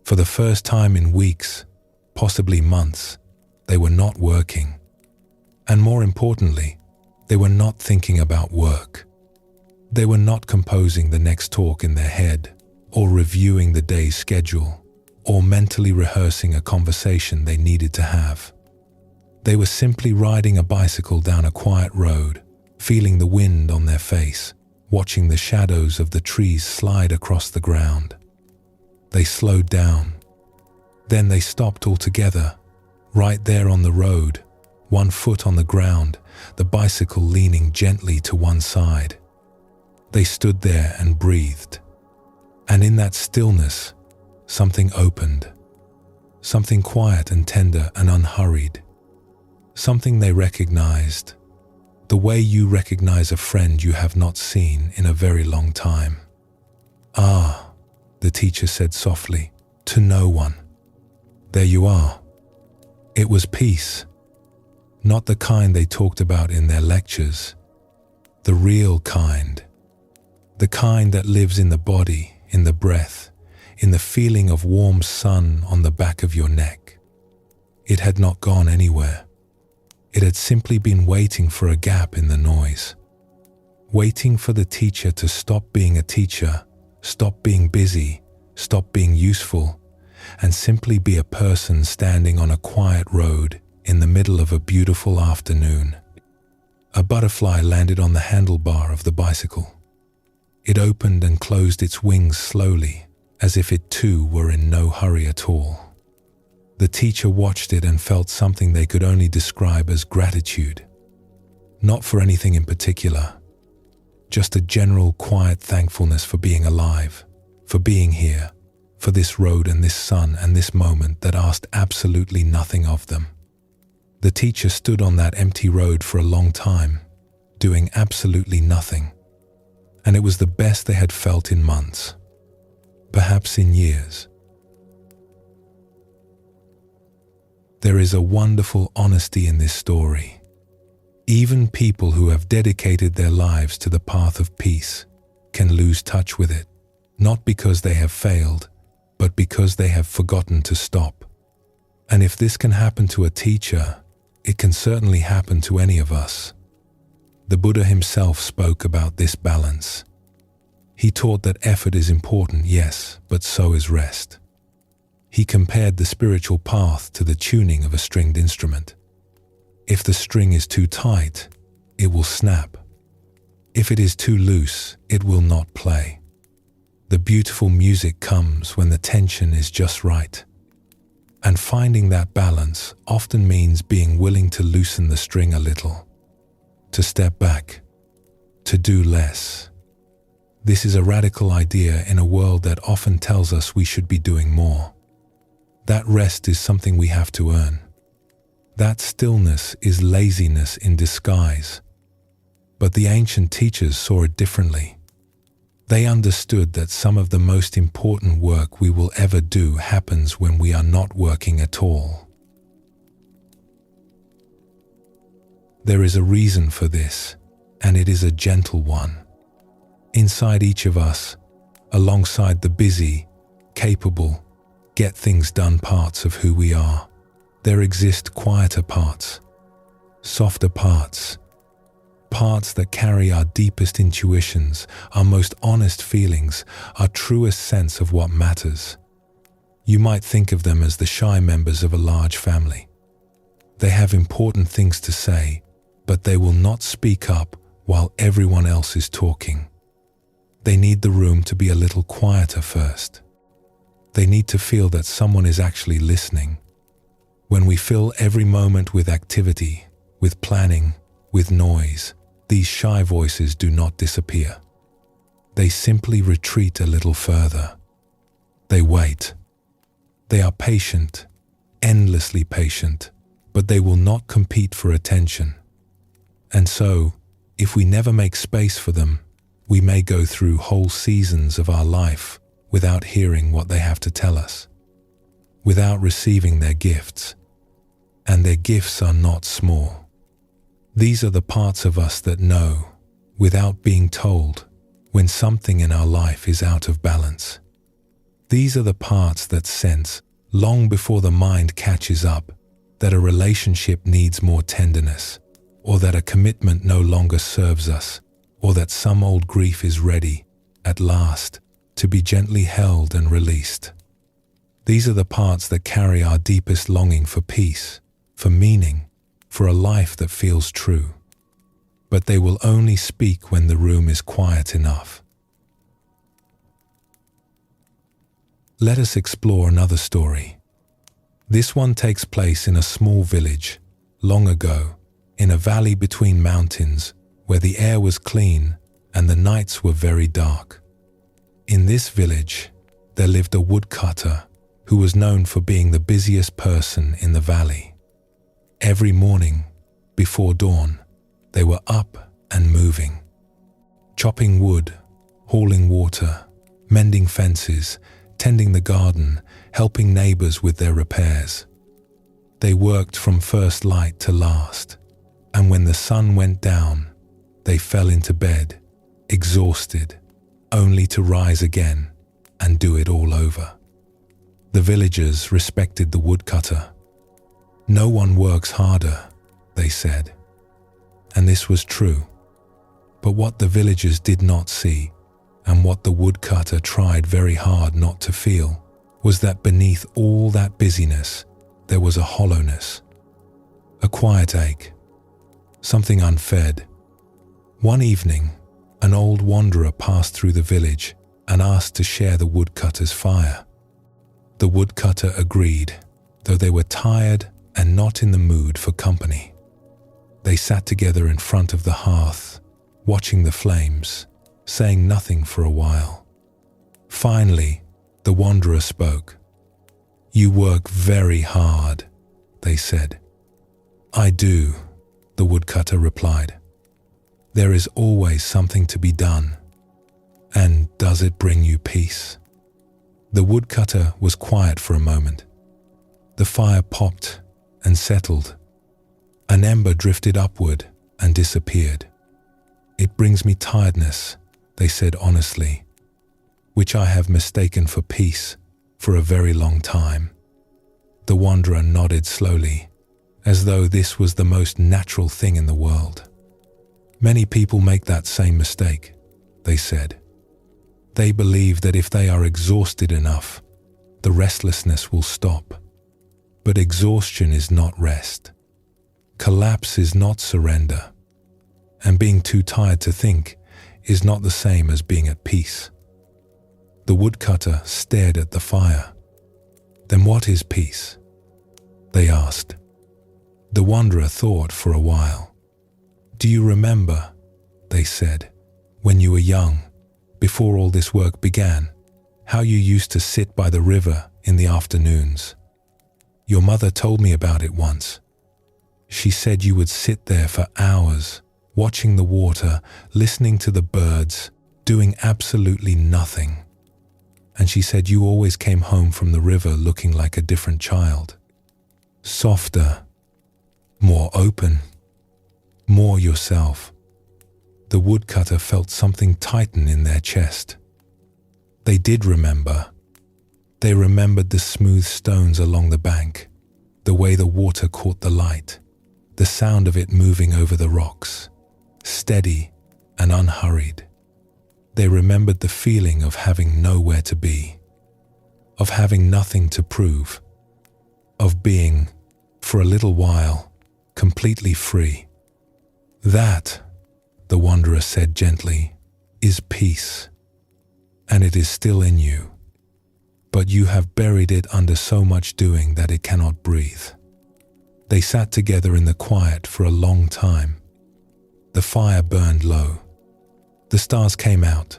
S1: For the first time in weeks, possibly months, they were not working. And more importantly, they were not thinking about work. They were not composing the next talk in their head, or reviewing the day's schedule, or mentally rehearsing a conversation they needed to have. They were simply riding a bicycle down a quiet road, feeling the wind on their face, watching the shadows of the trees slide across the ground. They slowed down. Then they stopped altogether, right there on the road, one foot on the ground, the bicycle leaning gently to one side. They stood there and breathed. And in that stillness, something opened. Something quiet and tender and unhurried. Something they recognized, the way you recognize a friend you have not seen in a very long time. "Ah," the teacher said softly, to no one. "There you are." It was peace. Not the kind they talked about in their lectures. The real kind. The kind that lives in the body, in the breath, in the feeling of warm sun on the back of your neck. It had not gone anywhere. It had simply been waiting for a gap in the noise. Waiting for the teacher to stop being a teacher, stop being busy, stop being useful, and simply be a person standing on a quiet road in the middle of a beautiful afternoon. A butterfly landed on the handlebar of the bicycle. It opened and closed its wings slowly, as if it too were in no hurry at all. The teacher watched it and felt something they could only describe as gratitude. Not for anything in particular, just a general quiet thankfulness for being alive, for being here, for this road and this sun and this moment that asked absolutely nothing of them. The teacher stood on that empty road for a long time, doing absolutely nothing. And it was the best they had felt in months, perhaps in years. There is a wonderful honesty in this story. Even people who have dedicated their lives to the path of peace can lose touch with it, not because they have failed, but because they have forgotten to stop. And if this can happen to a teacher, it can certainly happen to any of us. The Buddha himself spoke about this balance. He taught that effort is important, yes, but so is rest. He compared the spiritual path to the tuning of a stringed instrument. If the string is too tight, it will snap. If it is too loose, it will not play. The beautiful music comes when the tension is just right. And finding that balance often means being willing to loosen the string a little, to step back, to do less. This is a radical idea in a world that often tells us we should be doing more. That rest is something we have to earn. That stillness is laziness in disguise. But the ancient teachers saw it differently. They understood that some of the most important work we will ever do happens when we are not working at all. There is a reason for this, and it is a gentle one. Inside each of us, alongside the busy, capable, get things done parts of who we are, there exist quieter parts, softer parts, parts that carry our deepest intuitions, our most honest feelings, our truest sense of what matters. You might think of them as the shy members of a large family. They have important things to say, but they will not speak up while everyone else is talking. They need the room to be a little quieter first. They need to feel that someone is actually listening. When we fill every moment with activity, with planning, with noise, these shy voices do not disappear. They simply retreat a little further. They wait. They are patient, endlessly patient, but they will not compete for attention. And so, if we never make space for them, we may go through whole seasons of our life without hearing what they have to tell us, without receiving their gifts. and their gifts are not small. These are the parts of us that know, without being told, when something in our life is out of balance. These are the parts that sense, long before the mind catches up, that a relationship needs more tenderness, or that a commitment no longer serves us, or that some old grief is ready, at last, to be gently held and released. These are the parts that carry our deepest longing for peace, for meaning, for a life that feels true. But they will only speak when the room is quiet enough. Let us explore another story. This one takes place in a small village, long ago, in a valley between mountains, where the air was clean and the nights were very dark. In this village, there lived a woodcutter who was known for being the busiest person in the valley. Every morning, before dawn, they were up and moving, chopping wood, hauling water, mending fences, tending the garden, helping neighbors with their repairs. They worked from first light to last, and when the sun went down, they fell into bed, exhausted, only to rise again and do it all over. The villagers respected the woodcutter. "No one works harder," they said. And this was true. But what the villagers did not see, and what the woodcutter tried very hard not to feel, was that beneath all that busyness, there was a hollowness, a quiet ache, something unfed. One evening, an old wanderer passed through the village and asked to share the woodcutter's fire. The woodcutter agreed, though they were tired and not in the mood for company. They sat together in front of the hearth, watching the flames, saying nothing for a while. Finally, the wanderer spoke. "You work very hard," they said. "I do," the woodcutter replied. "There is always something to be done. And does it bring you peace?" The woodcutter was quiet for a moment. The fire popped and settled. An ember drifted upward and disappeared. "It brings me tiredness," they said honestly, "which I have mistaken for peace for a very long time." The wanderer nodded slowly, as though this was the most natural thing in the world. "Many people make that same mistake," they said. "They believe that if they are exhausted enough, the restlessness will stop. But exhaustion is not rest. Collapse is not surrender. And being too tired to think is not the same as being at peace." The woodcutter stared at the fire. "Then what is peace?" they asked. The wanderer thought for a while. "Do you remember," they said, "when you were young, before all this work began, how you used to sit by the river in the afternoons? Your mother told me about it once. She said you would sit there for hours, watching the water, listening to the birds, doing absolutely nothing. And she said you always came home from the river looking like a different child. Softer, more open, more yourself." The woodcutter felt something tighten in their chest. They did remember. They remembered the smooth stones along the bank, the way the water caught the light, the sound of it moving over the rocks, steady and unhurried. They remembered the feeling of having nowhere to be, of having nothing to prove, of being, for a little while, completely free. "That," the wanderer said gently, "is peace, and it is still in you. But you have buried it under so much doing that it cannot breathe." They sat together in the quiet for a long time. The fire burned low. The stars came out,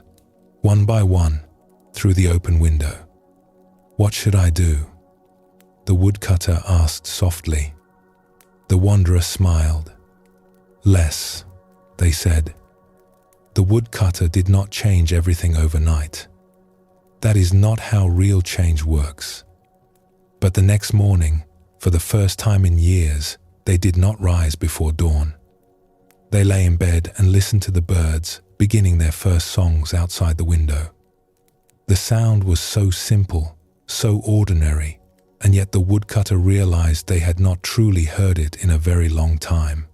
S1: one by one, through the open window. "What should I do?" the woodcutter asked softly. The wanderer smiled. "Less," they said. The woodcutter did not change everything overnight. That is not how real change works. But the next morning, For the first time in years, they did not rise before dawn. They lay in bed and listened to the birds beginning their first songs outside the window. The sound was so simple, so ordinary, and yet the woodcutter realized they had not truly heard it in a very long time.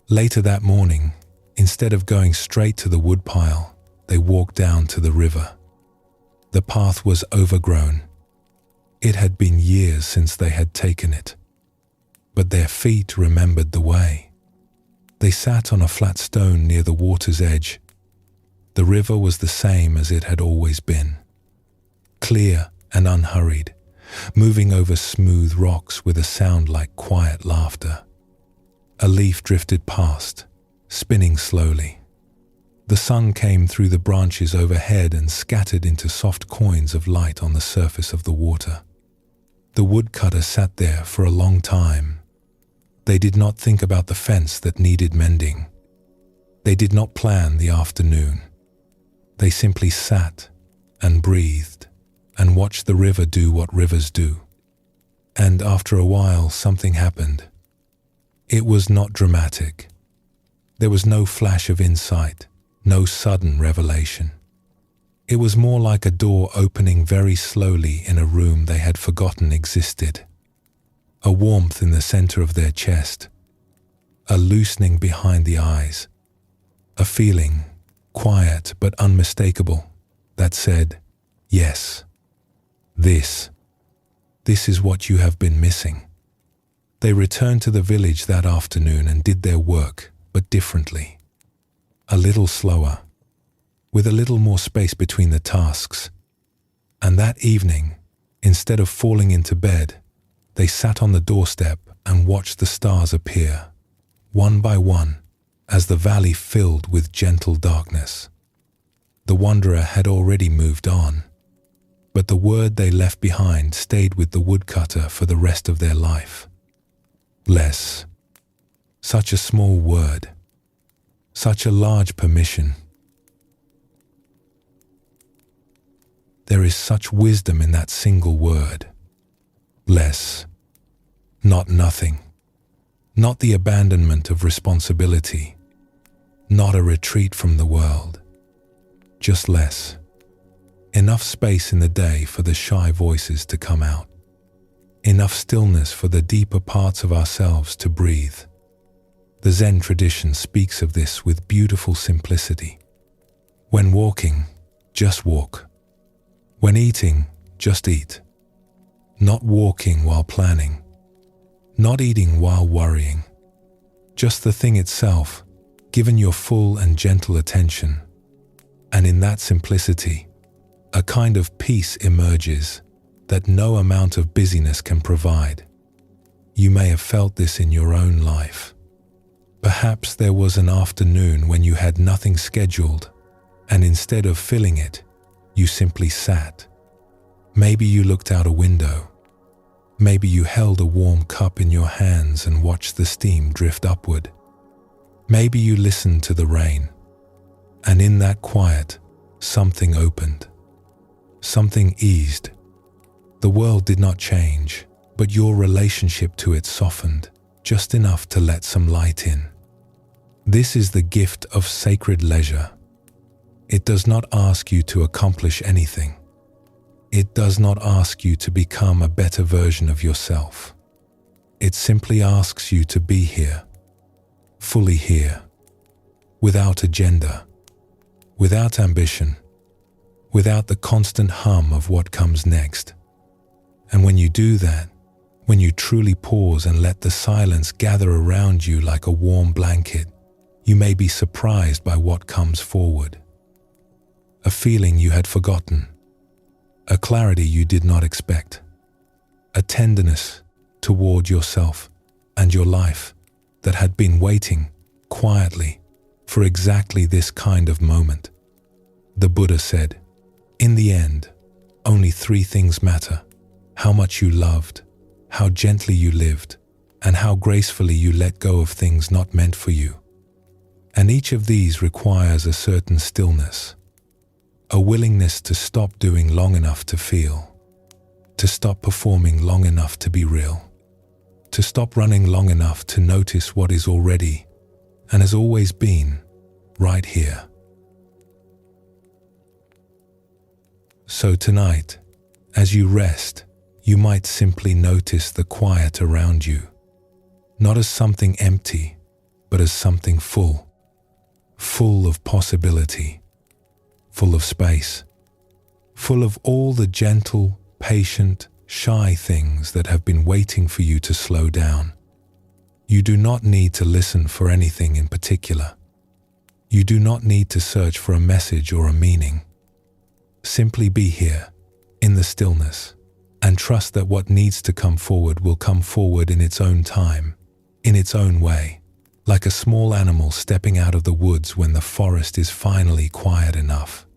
S1: Later that morning, instead of going straight to the woodpile, they walked down to the river. The path was overgrown. It had been years since they had taken it, but their feet remembered the way. They sat on a flat stone near the water's edge. The river was the same as it had always been, clear and unhurried, moving over smooth rocks with a sound like quiet laughter. A leaf drifted past, spinning slowly. The sun came through the branches overhead and scattered into soft coins of light on the surface of the water. The woodcutter sat there for a long time. They did not think about the fence that needed mending. They did not plan the afternoon. They simply sat and breathed and watched the river do what rivers do. And after a while, something happened. It was not dramatic. There was no flash of insight, no sudden revelation. It was more like a door opening very slowly in a room they had forgotten existed. A warmth in the center of their chest, a loosening behind the eyes, a feeling, quiet but unmistakable, that said, yes, this is what you have been missing. They returned to the village that afternoon and did their work, but differently. A little slower, with a little more space between the tasks. And that evening, instead of falling into bed, they sat on the doorstep and watched the stars appear, one by one, as the valley filled with gentle darkness. The wanderer had already moved on, but the word they left behind stayed with the woodcutter for the rest of their life. Less. Such a small word. Such a large permission. There is such wisdom in that single word. Less. Not nothing. Not the abandonment of responsibility. Not a retreat from the world. Just less. Enough space in the day for the shy voices to come out. Enough stillness for the deeper parts of ourselves to breathe. The Zen tradition speaks of this with beautiful simplicity. When walking, just walk. When eating, just eat. Not walking while planning. Not eating while worrying. Just the thing itself, given your full and gentle attention. And in that simplicity, a kind of peace emerges that no amount of busyness can provide. You may have felt this in your own life. Perhaps there was an afternoon when you had nothing scheduled, and instead of filling it, you simply sat. Maybe you looked out a window. Maybe you held a warm cup in your hands and watched the steam drift upward. Maybe you listened to the rain. And in that quiet, something opened. Something eased. The world did not change, but your relationship to it softened, just enough to let some light in. This is the gift of sacred leisure. It does not ask you to accomplish anything. It does not ask you to become a better version of yourself. It simply asks you to be here, fully here, without agenda, without ambition, without the constant hum of what comes next. And when you do that, when you truly pause and let the silence gather around you like a warm blanket, you may be surprised by what comes forward. A feeling you had forgotten, a clarity you did not expect, a tenderness toward yourself and your life that had been waiting quietly for exactly this kind of moment. The Buddha said, "In the end, only three things matter: how much you loved, how gently you lived, and how gracefully you let go of things not meant for you." And each of these requires a certain stillness, a willingness to stop doing long enough to feel, to stop performing long enough to be real. to stop running long enough to notice what is already and has always been right here. So tonight, as you rest, you might simply notice the quiet around you, not as something empty, but as something full of possibility, full of space, full of all the gentle, patient, shy things that have been waiting for you to slow down. You do not need to listen for anything in particular. You do not need to search for a message or a meaning. Simply be here, in the stillness, and trust that what needs to come forward will come forward in its own time, in its own way, like a small animal stepping out of the woods when the forest is finally quiet enough.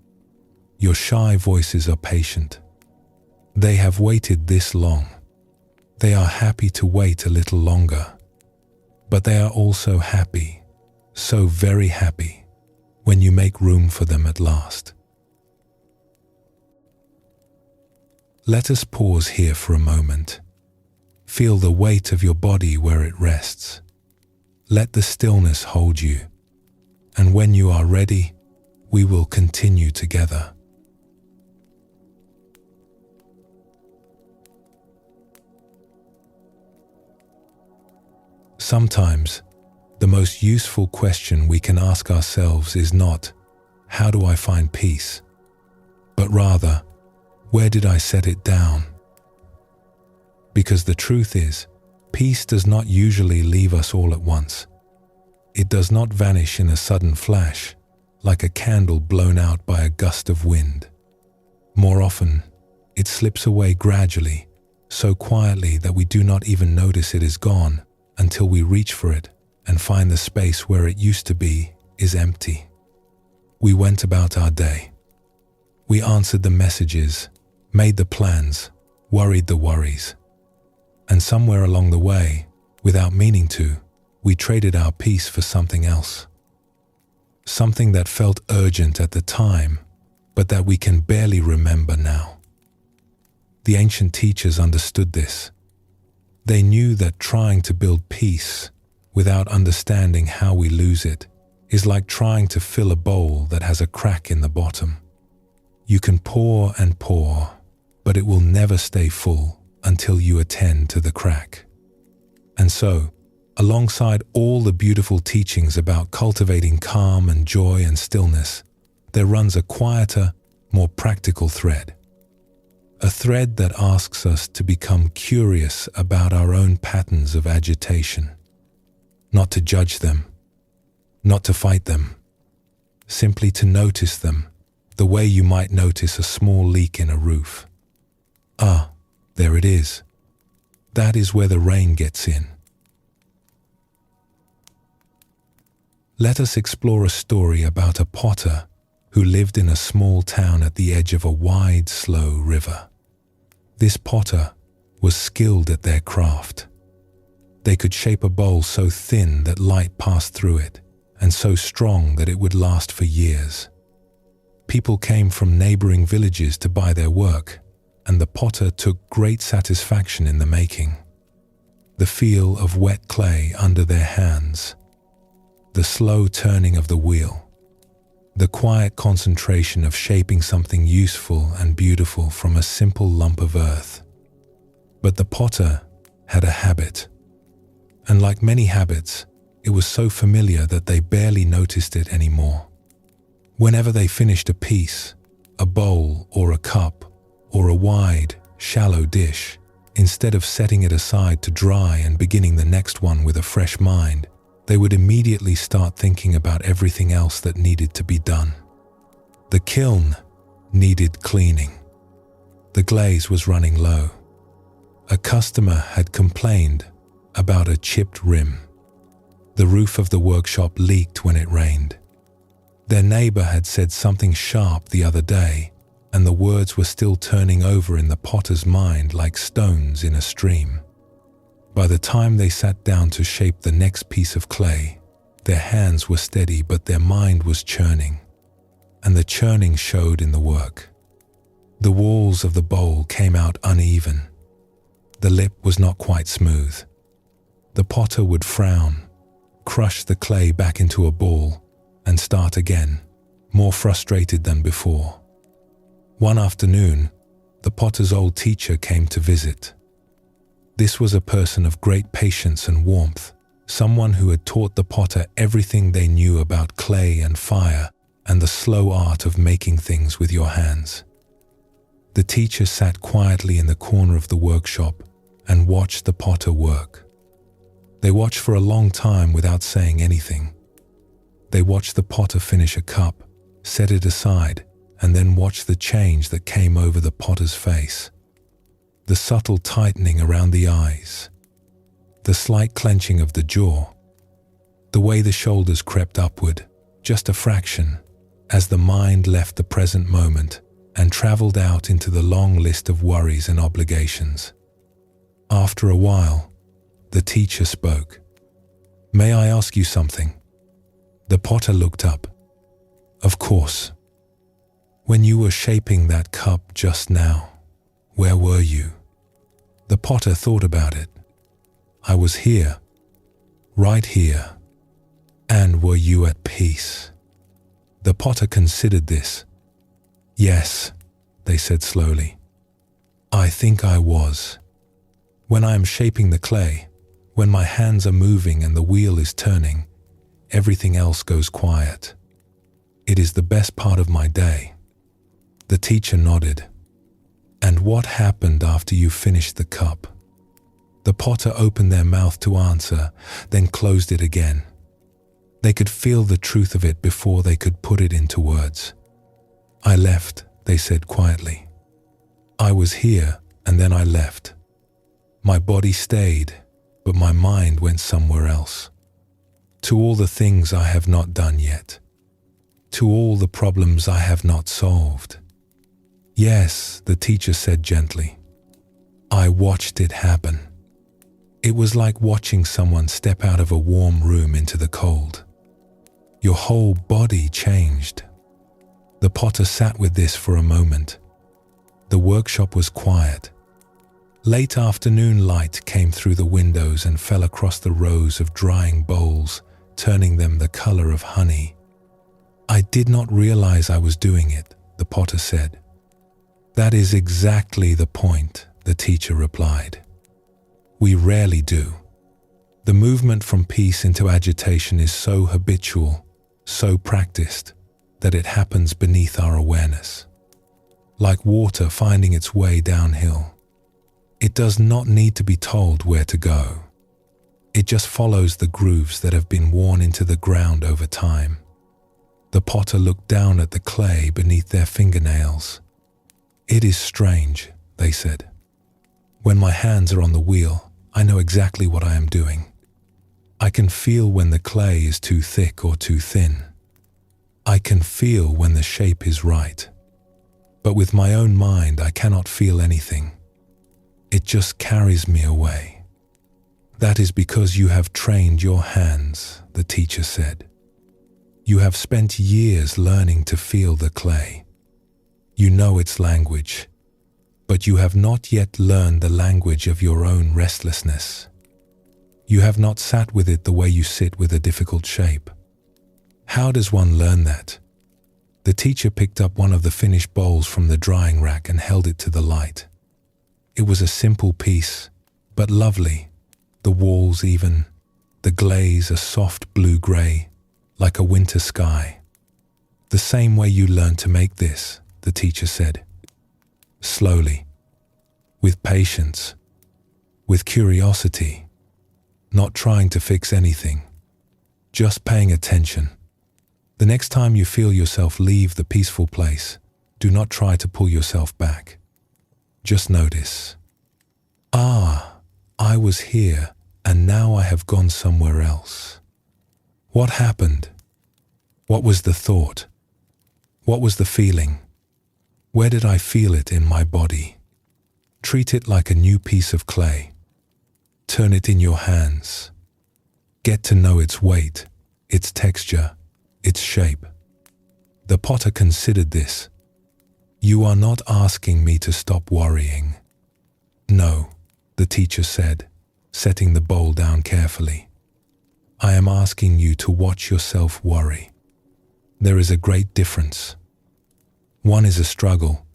S1: Your shy voices are patient. They have waited this long. They are happy to wait a little longer. But they are also happy, so very happy, when you make room for them at last. Let us pause here for a moment. Feel the weight of your body where it rests. Let the stillness hold you, and when you are ready, we will continue together. Sometimes, the most useful question we can ask ourselves is not, "How do I find peace?" but rather, "Where did I set it down?" Because the truth is, peace does not usually leave us all at once. It does not vanish in a sudden flash, like a candle blown out by a gust of wind. More often, it slips away gradually, so quietly that we do not even notice it is gone until we reach for it and find the space where it used to be is empty. We went about our day. We answered the messages, made the plans, worried the worries. And somewhere along the way, without meaning to, we traded our peace for something else. Something that felt urgent at the time, but that we can barely remember now. The ancient teachers understood this. They knew that trying to build peace without understanding how we lose it is like trying to fill a bowl that has a crack in the bottom. You can pour and pour, but it will never stay full until you attend to the crack. And so, alongside all the beautiful teachings about cultivating calm and joy and stillness, there runs a quieter, more practical thread. A thread that asks us to become curious about our own patterns of agitation. Not to judge them, not to fight them, simply to notice them, the way you might notice a small leak in a roof. Ah, there it is. That is where the rain gets in. Let us explore a story about a potter who lived in a small town at the edge of a wide, slow river. This potter was skilled at their craft. They could shape a bowl so thin that light passed through it, and so strong that it would last for years. People came from neighboring villages to buy their work, and the potter took great satisfaction in the making. The feel of wet clay under their hands, the slow turning of the wheel, the quiet concentration of shaping something useful and beautiful from a simple lump of earth. But the potter had a habit, and like many habits, it was so familiar that they barely noticed it anymore. Whenever they finished a piece, a bowl or a cup, or a wide, shallow dish, instead of setting it aside to dry and beginning the next one with a fresh mind, they would immediately start thinking about everything else that needed to be done. The kiln needed cleaning. The glaze was running low. A customer had complained about a chipped rim. The roof of the workshop leaked when it rained. Their neighbor had said something sharp the other day, and the words were still turning over in the potter's mind like stones in a stream. By the time they sat down to shape the next piece of clay, their hands were steady but their mind was churning, and the churning showed in the work. The walls of the bowl came out uneven. The lip was not quite smooth. The potter would frown, crush the clay back into a ball, and start again, more frustrated than before. One afternoon, the potter's old teacher came to visit. This was a person of great patience and warmth, someone who had taught the potter everything they knew about clay and fire and the slow art of making things with your hands. The teacher sat quietly in the corner of the workshop and watched the potter work. They watched for a long time without saying anything. They watched the potter finish a cup, set it aside, and then watched the change that came over the potter's face. The subtle tightening around the eyes, the slight clenching of the jaw, the way the shoulders crept upward, just a fraction, as the mind left the present moment and traveled out into the long list of worries and obligations. After a while, the teacher spoke. "May I ask you something?" The potter looked up. "Of course. When you were shaping that cup just now, where were you?" The potter thought about it. "I was here, right here. And were you at peace?" The potter considered this. "Yes," they said slowly. "I think I was. When I am shaping the clay, when my hands are moving and the wheel is turning, everything else goes quiet. It is the best part of my day." The teacher nodded. "And what happened after you finished the cup?" The potter opened their mouth to answer, then closed it again. They could feel the truth of it before they could put it into words. "I left," they said quietly. "I was here and then I left. My body stayed, but my mind went somewhere else. To all the things I have not done yet. To all the problems I have not solved." "Yes," the teacher said gently. "I watched it happen. It was like watching someone step out of a warm room into the cold. Your whole body changed." The potter sat with this for a moment. The workshop was quiet. Late afternoon light came through the windows and fell across the rows of drying bowls, turning them the color of honey. "I did not realize I was doing it," the potter said. "That is exactly the point," the teacher replied. "We rarely do. The movement from peace into agitation is so habitual, so practiced, that it happens beneath our awareness. Like water finding its way downhill. It does not need to be told where to go. It just follows the grooves that have been worn into the ground over time." The potter looked down at the clay beneath their fingernails. "It is strange," they said. "When my hands are on the wheel, I know exactly what I am doing. I can feel when the clay is too thick or too thin. I can feel when the shape is right. But with my own mind, I cannot feel anything. It just carries me away." "That is because you have trained your hands," the teacher said. "You have spent years learning to feel the clay. You know its language, but you have not yet learned the language of your own restlessness. You have not sat with it the way you sit with a difficult shape. How does one learn that?" The teacher picked up one of the finished bowls from the drying rack and held it to the light. It was a simple piece, but lovely, the walls even, the glaze a soft blue-gray, like a winter sky. "The same way you learn to make this," the teacher said. "Slowly, with patience, with curiosity, not trying to fix anything, just paying attention. The next time you feel yourself leave the peaceful place, do not try to pull yourself back. Just notice. Ah, I was here and now I have gone somewhere else. What happened? What was the thought? What was the feeling? Where did I feel it in my body? Treat it like a new piece of clay. Turn it in your hands. Get to know its weight, its texture, its shape." The potter considered this. "You are not asking me to stop worrying." "No," the teacher said. setting the bowl down carefully. I am asking you to watch yourself worry. There is a great difference. One is a struggle.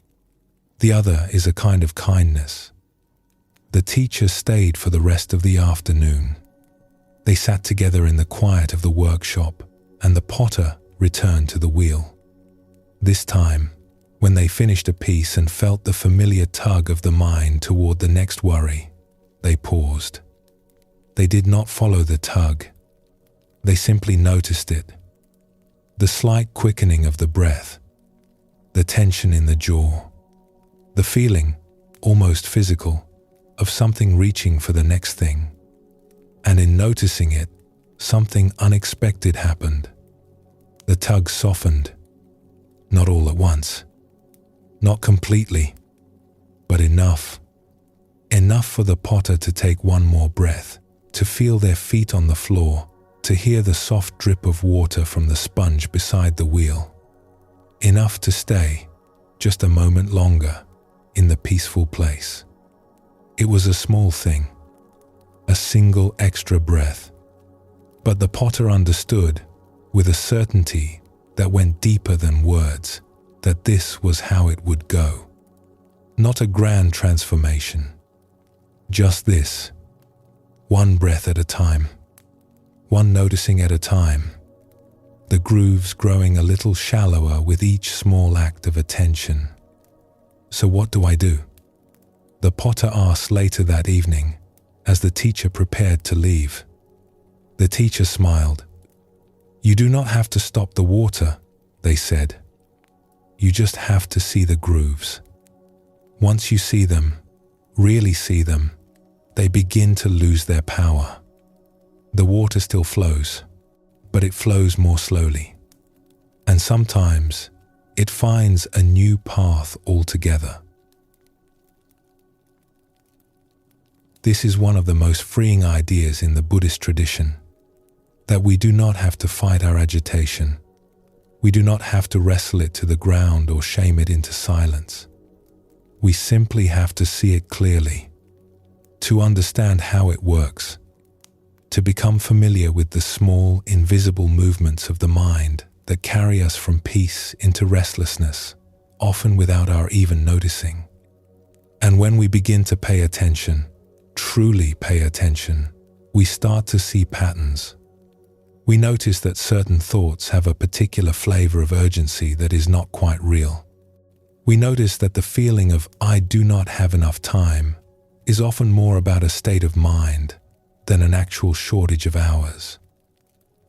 S1: The other is a kind of kindness. The teacher stayed for the rest of the afternoon. They sat together in the quiet of the workshop, and the potter returned to the wheel. This time, when they finished a piece and felt the familiar tug of the mind toward the next worry, they paused. They did not follow the tug. They simply noticed it. The slight quickening of the breath, the tension in the jaw, the feeling, almost physical, of something reaching for the next thing. And in noticing it, something unexpected happened. The tug softened, not all at once, not completely, but enough. Enough for the potter to take one more breath, to feel their feet on the floor, to hear the soft drip of water from the sponge beside the wheel. Enough to stay, just a moment longer, in the peaceful place. It was a small thing, a single extra breath. But the potter understood, with a certainty that went deeper than words, that this was how it would go. Not a grand transformation. Just this, one breath at a time, one noticing at a time, the grooves growing a little shallower with each small act of attention. So what do I do? The potter asked later that evening, as the teacher prepared to leave. The teacher smiled. You do not have to stop the water, they said. You just have to see the grooves. Once you see them, really see them, they begin to lose their power. The water still flows, but it flows more slowly. And sometimes it finds a new path altogether. This is one of the most freeing ideas in the Buddhist tradition, that we do not have to fight our agitation. We do not have to wrestle it to the ground or shame it into silence. We simply have to see it clearly, to understand how it works, to become familiar with the small, invisible movements of the mind that carry us from peace into restlessness, often without our even noticing. And when we begin to pay attention, truly pay attention, we start to see patterns. We notice that certain thoughts have a particular flavor of urgency that is not quite real. We notice that the feeling of "I do not have enough time" is often more about a state of mind than an actual shortage of hours.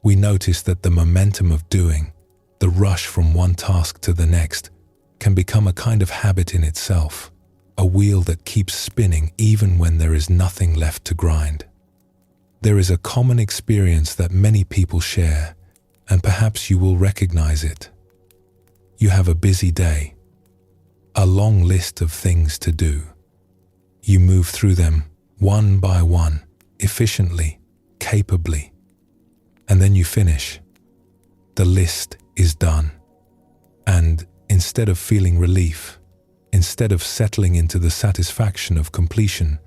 S1: We notice that the momentum of doing, the rush from one task to the next, can become a kind of habit in itself, a wheel that keeps spinning even when there is nothing left to grind. There is a common experience that many people share, and perhaps you will recognize it. You have a busy day, a long list of things to do. You move through them one by one, efficiently, capably, and then you finish. The list is done. And instead of feeling relief, instead of settling into the satisfaction of completion,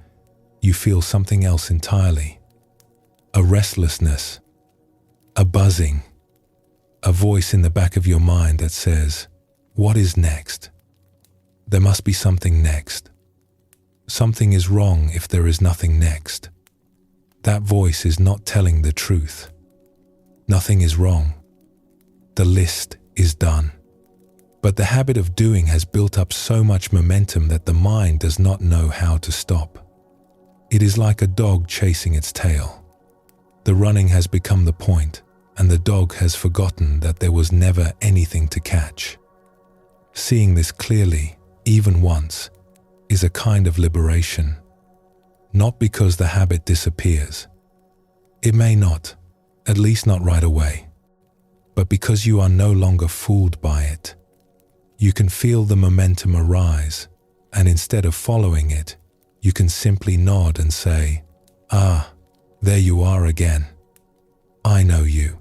S1: you feel something else entirely. A restlessness, a buzzing, a voice in the back of your mind that says, "What is next? There must be something next. Something is wrong if there is nothing next." That voice is not telling the truth. Nothing is wrong. The list is done. But the habit of doing has built up so much momentum that the mind does not know how to stop. It is like a dog chasing its tail. The running has become the point, and the dog has forgotten that there was never anything to catch. Seeing this clearly, even once, is a kind of liberation. Not because the habit disappears. It may not, at least not right away, but because you are no longer fooled by it. You can feel the momentum arise, and instead of following it, you can simply nod and say, "Ah, there you are again. I know you.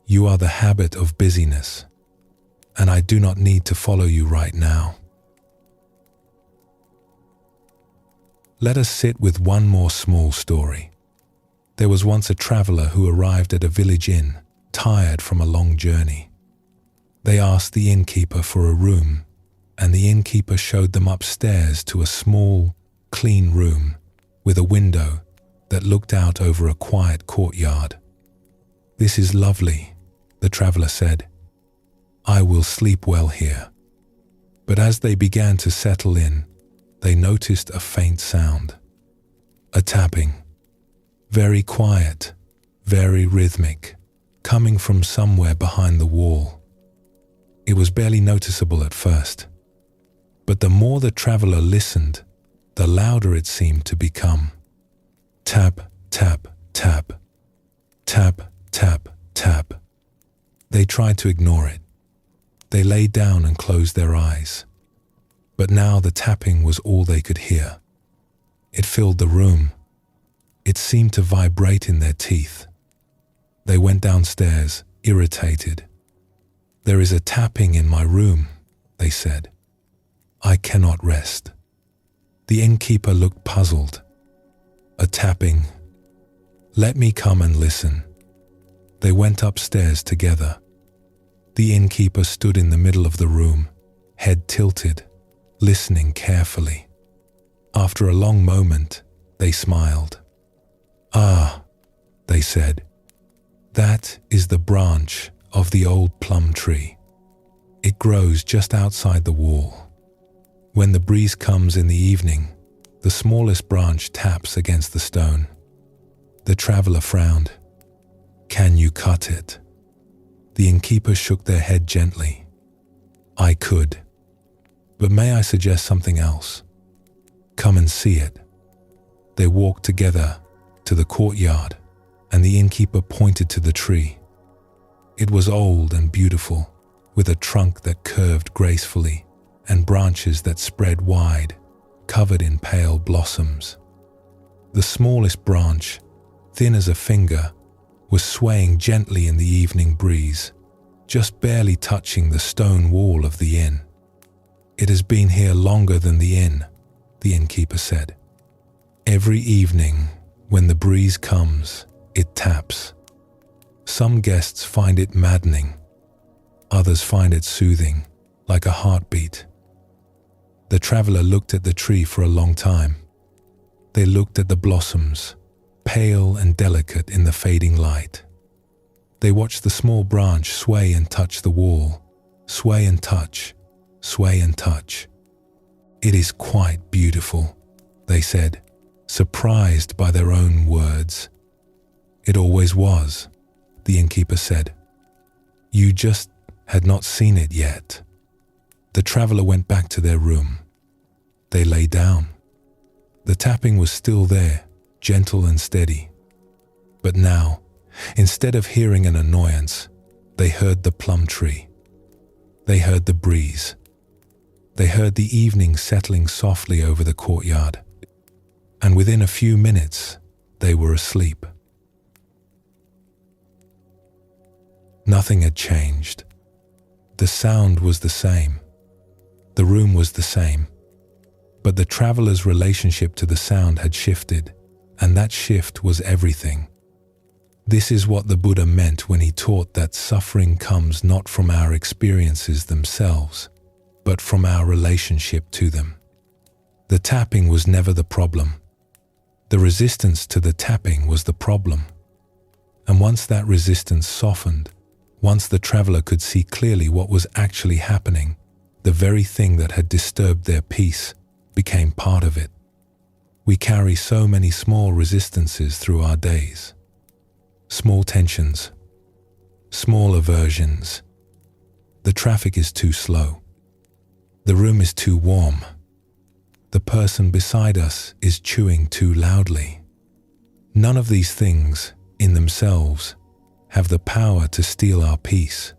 S1: You are the habit of busyness, and I do not need to follow you right now." Let us sit with one more small story. There was once a traveler who arrived at a village inn, tired from a long journey. They asked the innkeeper for a room, and the innkeeper showed them upstairs to a small, clean room with a window that looked out over a quiet courtyard. "This is lovely," the traveler said. "I will sleep well here." But as they began to settle in, they noticed a faint sound. A tapping. Very quiet, very rhythmic, coming from somewhere behind the wall. It was barely noticeable at first, but the more the traveler listened, the louder it seemed to become. Tap, tap, tap. Tap, tap, tap. They tried to ignore it. They lay down and closed their eyes. But now the tapping was all they could hear. It filled the room. It seemed to vibrate in their teeth. They went downstairs, irritated. "There is a tapping in my room," they said. "I cannot rest." The innkeeper looked puzzled. "A tapping. Let me come and listen." They went upstairs together. The innkeeper stood in the middle of the room, head tilted, listening carefully. After a long moment, they smiled. "Ah," they said, "that is the branch of the old plum tree. It grows just outside the wall. When the breeze comes in the evening, the smallest branch taps against the stone." The traveler frowned. "Can you cut it?" The innkeeper shook their head gently. "I could. But may I suggest something else? Come and see it." They walked together to the courtyard, and the innkeeper pointed to the tree. It was old and beautiful, with a trunk that curved gracefully and branches that spread wide, covered in pale blossoms. The smallest branch, thin as a finger, was swaying gently in the evening breeze, just barely touching the stone wall of the inn. "It has been here longer than the inn," the innkeeper said. "Every evening, when the breeze comes, it taps. Some guests find it maddening. Others find it soothing, like a heartbeat." The traveler looked at the tree for a long time. They looked at the blossoms, pale and delicate in the fading light. They watched the small branch sway and touch the wall, sway and touch, sway and touch. "It is quite beautiful," they said, surprised by their own words. "It always was," the innkeeper said. "You just had not seen it yet." The traveler went back to their room. They lay down. The tapping was still there, gentle and steady. But now, instead of hearing an annoyance, they heard the plum tree. They heard the breeze. They heard the evening settling softly over the courtyard. And within a few minutes, they were asleep. Nothing had changed. The sound was the same. The room was the same. But the traveler's relationship to the sound had shifted, and that shift was everything. This is what the Buddha meant when he taught that suffering comes not from our experiences themselves, but from our relationship to them. The tapping was never the problem. The resistance to the tapping was the problem. And once that resistance softened, once the traveler could see clearly what was actually happening, the very thing that had disturbed their peace became part of it. We carry so many small resistances through our days. Small tensions, small aversions. The traffic is too slow. The room is too warm. The person beside us is chewing too loudly. None of these things, in themselves, have the power to steal our peace,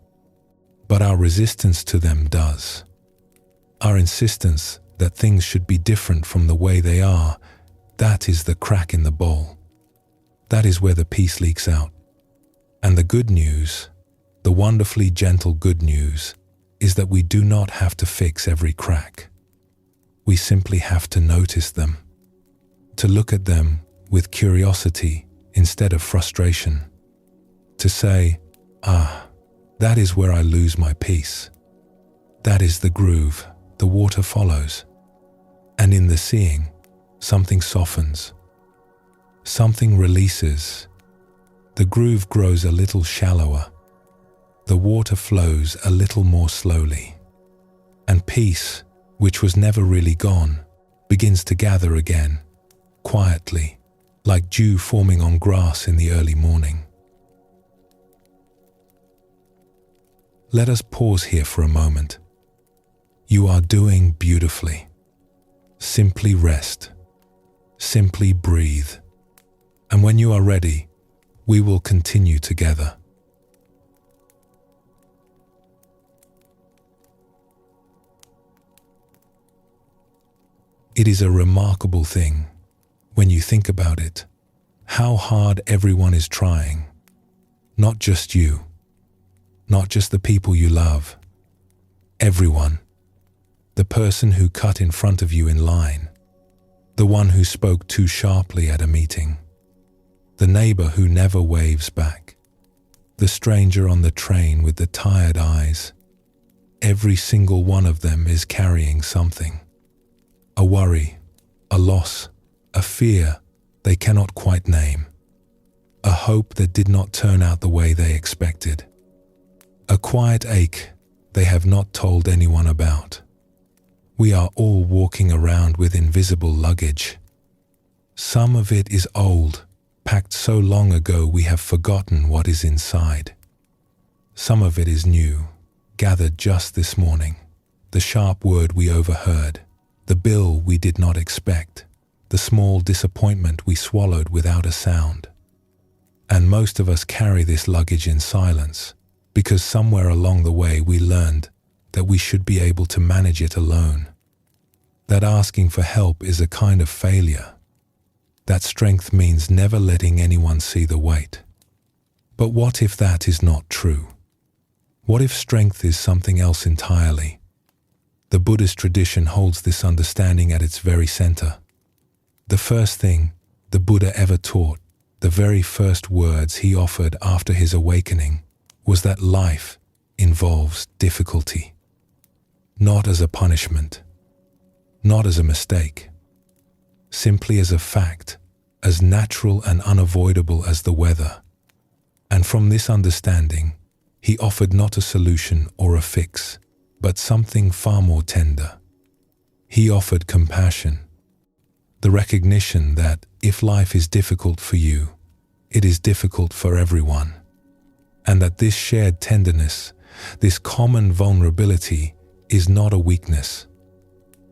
S1: but our resistance to them does. Our insistence that things should be different from the way they are, that is the crack in the bowl. That is where the peace leaks out. And the good news, the wonderfully gentle good news, is that we do not have to fix every crack. We simply have to notice them. to look at them with curiosity instead of frustration, to say, that is where I lose my peace. That is the groove, the water follows. And in the seeing, something softens, something releases. The groove grows a little shallower. The water flows a little more slowly. And peace, which was never really gone, begins to gather again, quietly, like dew forming on grass in the early morning. Let us pause here for a moment. You are doing beautifully. Simply rest. Simply breathe. And when you are ready, we will continue together. It is a remarkable thing, when you think about it, how hard everyone is trying. Not just you, not just the people you love. Everyone. The person who cut in front of you in line, the one who spoke too sharply at a meeting, the neighbor who never waves back, the stranger on the train with the tired eyes. Every single one of them is carrying something. A worry, a loss, a fear they cannot quite name, a hope that did not turn out the way they expected, a quiet ache they have not told anyone about. We are all walking around with invisible luggage. Some of it is old, packed so long ago we have forgotten what is inside. Some of it is new, gathered just this morning, the sharp word we overheard, the bill we did not expect, the small disappointment we swallowed without a sound. And most of us carry this luggage in silence, because somewhere along the way we learned that we should be able to manage it alone, that asking for help is a kind of failure, that strength means never letting anyone see the weight. But what if that is not true? What if strength is something else entirely? The Buddhist tradition holds this understanding at its very center. The first thing the Buddha ever taught, the very first words he offered after his awakening, was that life involves difficulty. Not as a punishment, not as a mistake, simply as a fact, as natural and unavoidable as the weather. And from this understanding, he offered not a solution or a fix, but something far more tender. He offered compassion, the recognition that if life is difficult for you, it is difficult for everyone, and that this shared tenderness, this common vulnerability, is not a weakness.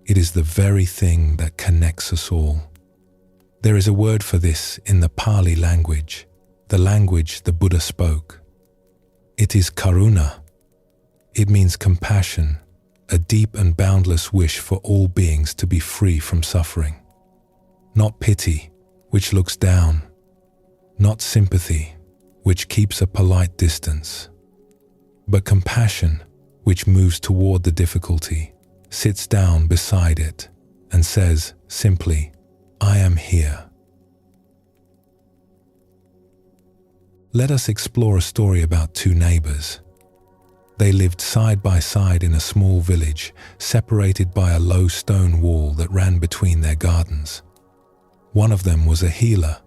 S1: It is the very thing that connects us all. There is a word for this in the Pali language, the language the Buddha spoke. It is karuna. It means compassion, a deep and boundless wish for all beings to be free from suffering. Not pity, which looks down. Not sympathy, which keeps a polite distance. But compassion, which moves toward the difficulty, sits down beside it, and says simply, I am here. Let us explore a story about two neighbors. They lived side by side in a small village, separated by a low stone wall that ran between their gardens. One of them was a healer,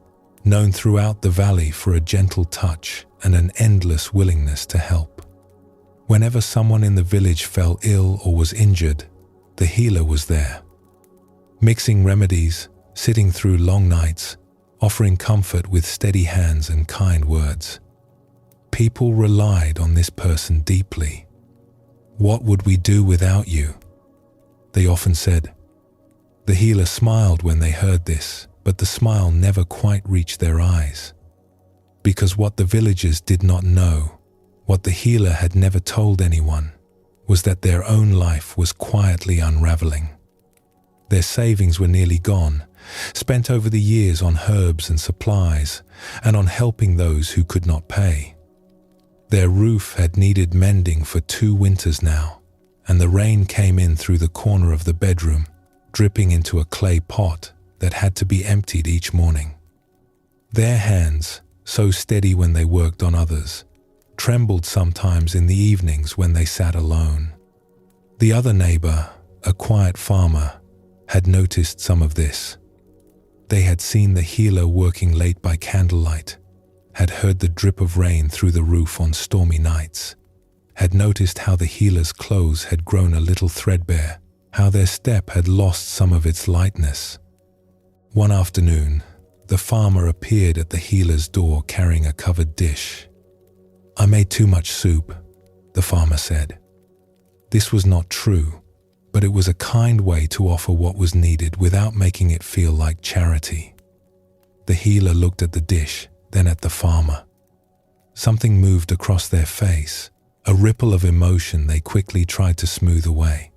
S1: known throughout the valley for a gentle touch and an endless willingness to help. Whenever someone in the village fell ill or was injured, the healer was there, mixing remedies, sitting through long nights, offering comfort with steady hands and kind words. People relied on this person deeply. What would we do without you? They often said. The healer smiled when they heard this, but the smile never quite reached their eyes. Because what the villagers did not know, what the healer had never told anyone, was that their own life was quietly unraveling. Their savings were nearly gone, spent over the years on herbs and supplies, and on helping those who could not pay. Their roof had needed mending for 2 winters now, and the rain came in through the corner of the bedroom, dripping into a clay pot that had to be emptied each morning. Their hands, so steady when they worked on others, trembled sometimes in the evenings when they sat alone. The other neighbor, a quiet farmer, had noticed some of this. They had seen the healer working late by candlelight, had heard the drip of rain through the roof on stormy nights, had noticed how the healer's clothes had grown a little threadbare, how their step had lost some of its lightness. One afternoon, the farmer appeared at the healer's door carrying a covered dish. "I made too much soup," the farmer said. This was not true, but it was a kind way to offer what was needed without making it feel like charity. The healer looked at the dish, then at the farmer. Something moved across their face, a ripple of emotion they quickly tried to smooth away.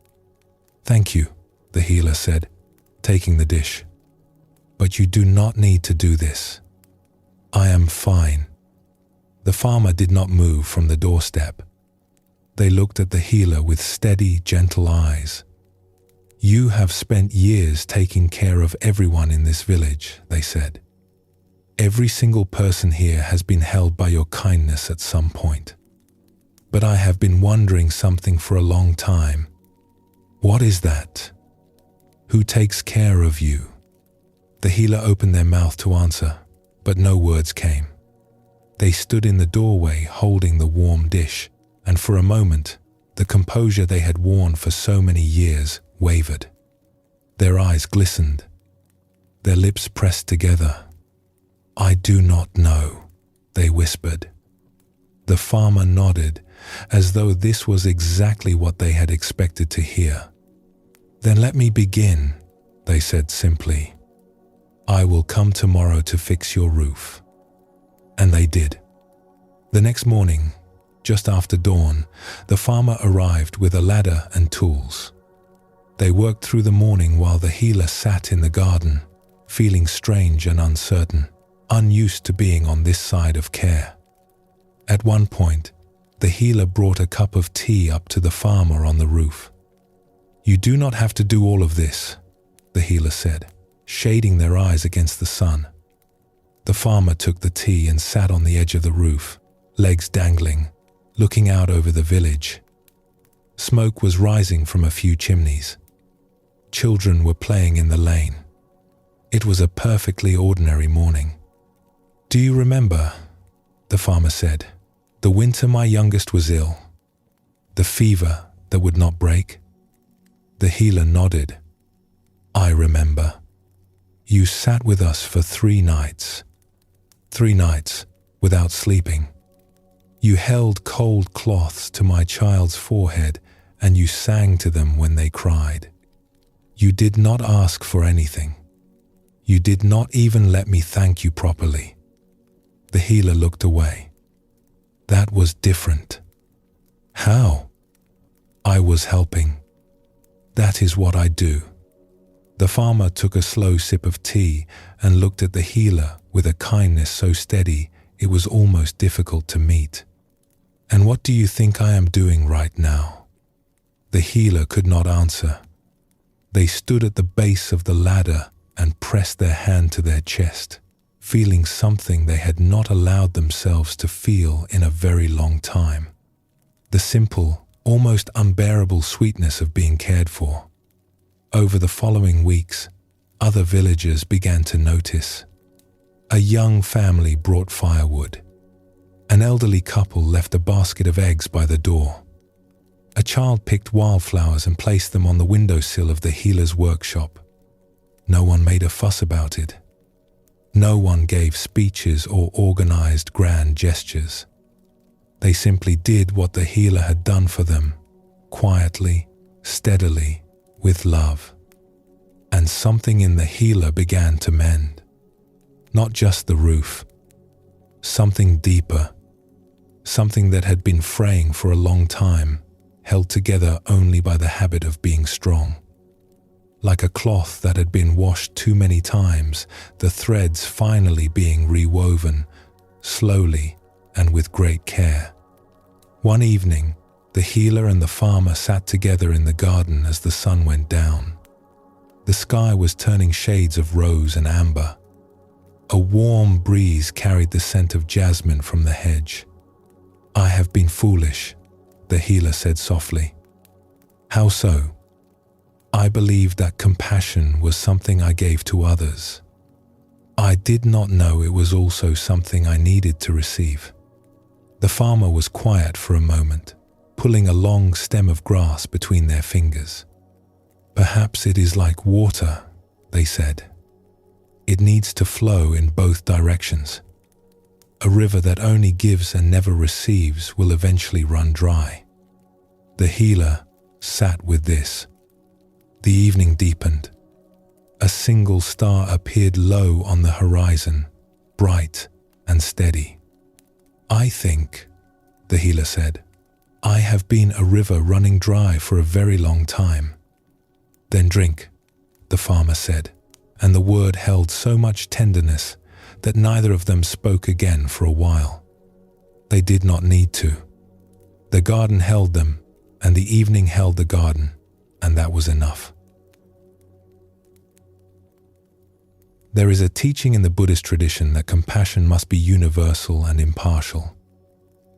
S1: "Thank you," the healer said, taking the dish. "But you do not need to do this. I am fine." The farmer did not move from the doorstep. They looked at the healer with steady, gentle eyes. "You have spent years taking care of everyone in this village," they said. "Every single person here has been held by your kindness at some point. But I have been wondering something for a long time. What is that? Who takes care of you?" The healer opened their mouth to answer, but no words came. They stood in the doorway holding the warm dish, and for a moment, the composure they had worn for so many years wavered. Their eyes glistened. Their lips pressed together. "I do not know," they whispered. The farmer nodded, as though this was exactly what they had expected to hear. "Then let me begin," they said simply. "I will come tomorrow to fix your roof." And they did. The next morning, just after dawn, the farmer arrived with a ladder and tools. They worked through the morning while the healer sat in the garden, feeling strange and uncertain, unused to being on this side of care. At one point, the healer brought a cup of tea up to the farmer on the roof. "You do not have to do all of this," the healer said, shading their eyes against the sun. The farmer took the tea and sat on the edge of the roof, legs dangling, looking out over the village. Smoke was rising from a few chimneys. Children were playing in the lane. It was a perfectly ordinary morning. "Do you remember," the farmer said, "the winter my youngest was ill? The fever that would not break?" The healer nodded. "I remember. You sat with us for 3 nights. 3 nights without sleeping. You held cold cloths to my child's forehead and you sang to them when they cried. You did not ask for anything. You did not even let me thank you properly." The healer looked away. "That was different." "How?" "I was helping. That is what I do." The farmer took a slow sip of tea and looked at the healer with a kindness so steady it was almost difficult to meet. "And what do you think I am doing right now?" The healer could not answer. They stood at the base of the ladder and pressed their hand to their chest, feeling something they had not allowed themselves to feel in a very long time. The simple, almost unbearable sweetness of being cared for. Over the following weeks, other villagers began to notice. A young family brought firewood. An elderly couple left a basket of eggs by the door. A child picked wildflowers and placed them on the windowsill of the healer's workshop. No one made a fuss about it. No one gave speeches or organized grand gestures. They simply did what the healer had done for them, quietly, steadily, with love. And something in the healer began to mend. Not just the roof. Something deeper. Something that had been fraying for a long time, held together only by the habit of being strong. Like a cloth that had been washed too many times, the threads finally being rewoven, slowly and with great care. One evening, the healer and the farmer sat together in the garden as the sun went down. The sky was turning shades of rose and amber. A warm breeze carried the scent of jasmine from the hedge. "I have been foolish," the healer said softly. "How so?" "I believed that compassion was something I gave to others. I did not know it was also something I needed to receive." The farmer was quiet for a moment, pulling a long stem of grass between their fingers. "Perhaps it is like water," they said. "It needs to flow in both directions. A river that only gives and never receives will eventually run dry." The healer sat with this. The evening deepened. A single star appeared low on the horizon, bright and steady. "I think," the healer said, "I have been a river running dry for a very long time." "Then drink," the farmer said, and the word held so much tenderness that neither of them spoke again for a while. They did not need to. The garden held them, and the evening held the garden, and that was enough. There is a teaching in the Buddhist tradition that compassion must be universal and impartial.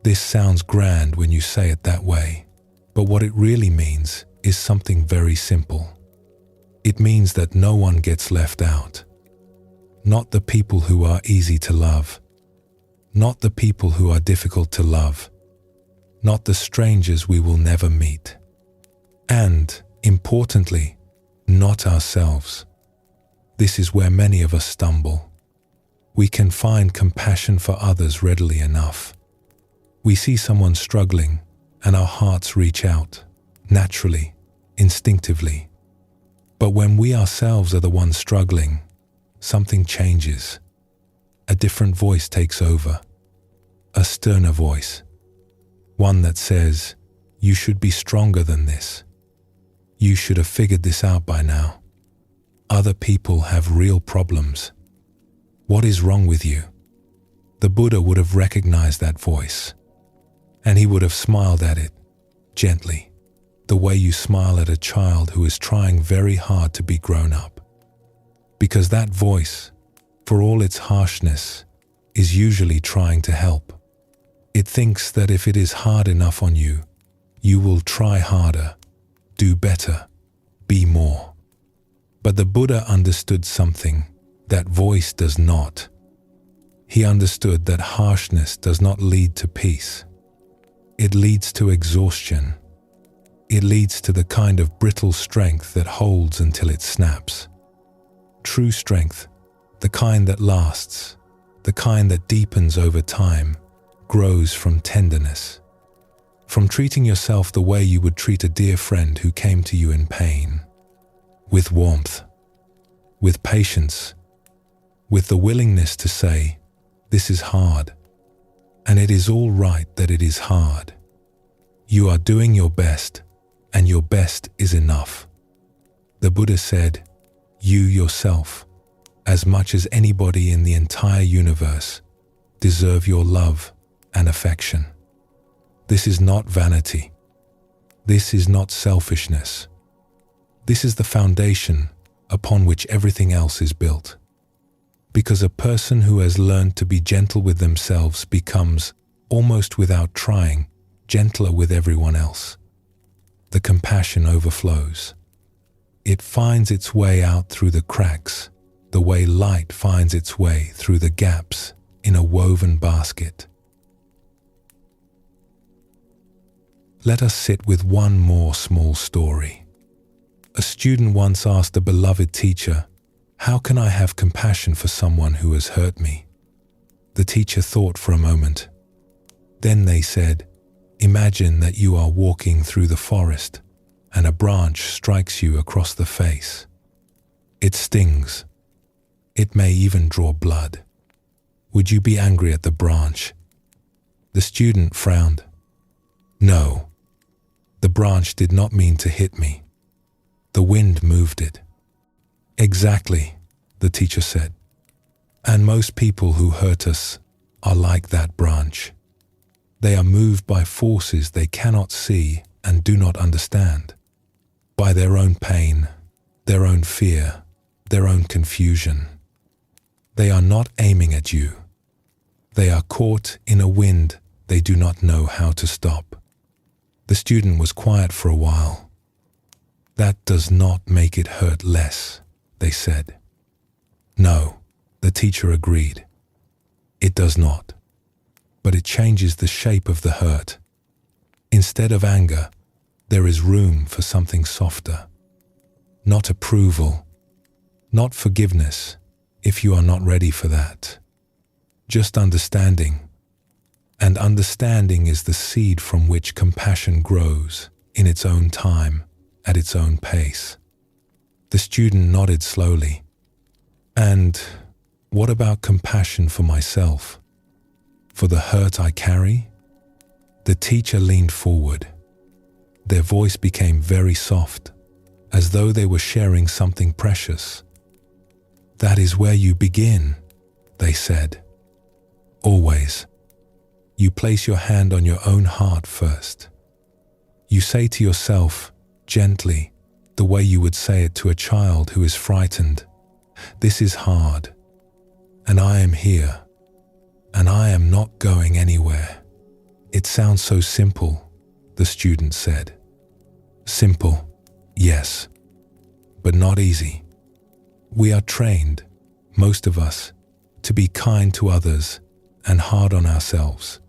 S1: This sounds grand when you say it that way, but what it really means is something very simple. It means that no one gets left out. Not the people who are easy to love. Not the people who are difficult to love. Not the strangers we will never meet. And, importantly, not ourselves. This is where many of us stumble. We can find compassion for others readily enough. We see someone struggling, and our hearts reach out, naturally, instinctively. But when we ourselves are the ones struggling, something changes. A different voice takes over. A sterner voice. One that says, "You should be stronger than this. You should have figured this out by now. Other people have real problems. What is wrong with you?" The Buddha would have recognized that voice, and he would have smiled at it, gently, the way you smile at a child who is trying very hard to be grown up. Because that voice, for all its harshness, is usually trying to help. It thinks that if it is hard enough on you, you will try harder, do better, be more. But the Buddha understood something that voice does not. He understood that harshness does not lead to peace. It leads to exhaustion. It leads to the kind of brittle strength that holds until it snaps. True strength, the kind that lasts, the kind that deepens over time, grows from tenderness. From treating yourself the way you would treat a dear friend who came to you in pain. With warmth, with patience, with the willingness to say, "This is hard, and it is all right that it is hard. You are doing your best, and your best is enough." The Buddha said, "You yourself, as much as anybody in the entire universe, deserve your love and affection. This is not vanity. This is not selfishness. This is the foundation upon which everything else is built. Because a person who has learned to be gentle with themselves becomes, almost without trying, gentler with everyone else. The compassion overflows. It finds its way out through the cracks, the way light finds its way through the gaps in a woven basket. Let us sit with one more small story. A student once asked a beloved teacher, "How can I have compassion for someone who has hurt me?" The teacher thought for a moment. Then they said, "Imagine that you are walking through the forest and a branch strikes you across the face. It stings. It may even draw blood. Would you be angry at the branch?" The student frowned. "No. The branch did not mean to hit me. The wind moved it." "Exactly," the teacher said. "And most people who hurt us are like that branch. They are moved by forces they cannot see and do not understand, by their own pain, their own fear, their own confusion. They are not aiming at you. They are caught in a wind they do not know how to stop. The student was quiet for a while. That does not make it hurt less, they said. No, the teacher agreed. It does not. But it changes the shape of the hurt. Instead of anger, there is room for something softer. Not approval, not forgiveness, if you are not ready for that. Just understanding. And understanding is the seed from which compassion grows in its own time, at its own pace. The student nodded slowly. And what about compassion for myself? For the hurt I carry? The teacher leaned forward. Their voice became very soft, as though they were sharing something precious. That is where you begin, they said. Always. You place your hand on your own heart first. You say to yourself, gently, the way you would say it to a child who is frightened, "This is hard, and I am here, and I am not going anywhere." It sounds so simple, the student said. Simple, yes, but not easy. We are trained, most of us, to be kind to others and hard on ourselves.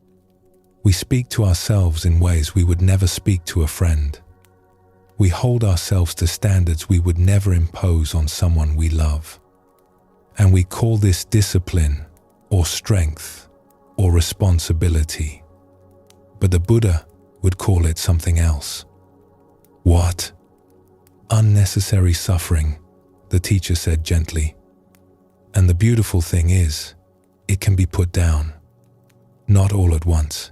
S1: We speak to ourselves in ways we would never speak to a friend. We hold ourselves to standards we would never impose on someone we love. And we call this discipline, or strength, or responsibility. But the Buddha would call it something else. What? Unnecessary suffering, the teacher said gently. And the beautiful thing is, it can be put down. Not all at once.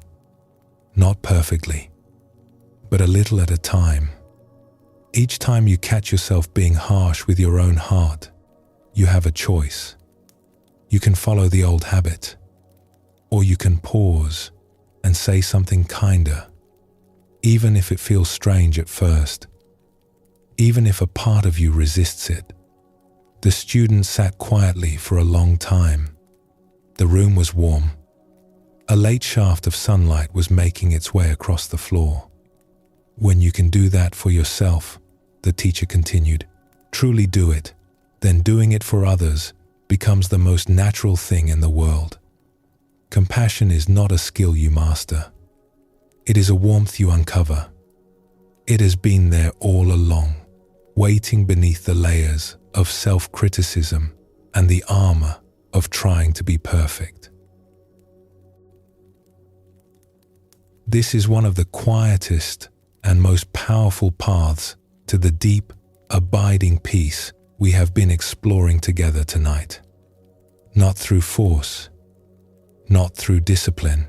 S1: Not perfectly. But a little at a time. Each time you catch yourself being harsh with your own heart, you have a choice. You can follow the old habit, or you can pause and say something kinder, even if it feels strange at first, even if a part of you resists it. The student sat quietly for a long time. The room was warm. A late shaft of sunlight was making its way across the floor. When you can do that for yourself, the teacher continued, truly do it, then doing it for others becomes the most natural thing in the world. Compassion is not a skill you master. It is a warmth you uncover. It has been there all along, waiting beneath the layers of self-criticism and the armor of trying to be perfect. This is one of the quietest and most powerful paths to the deep, abiding peace we have been exploring together tonight. Not through force, not through discipline,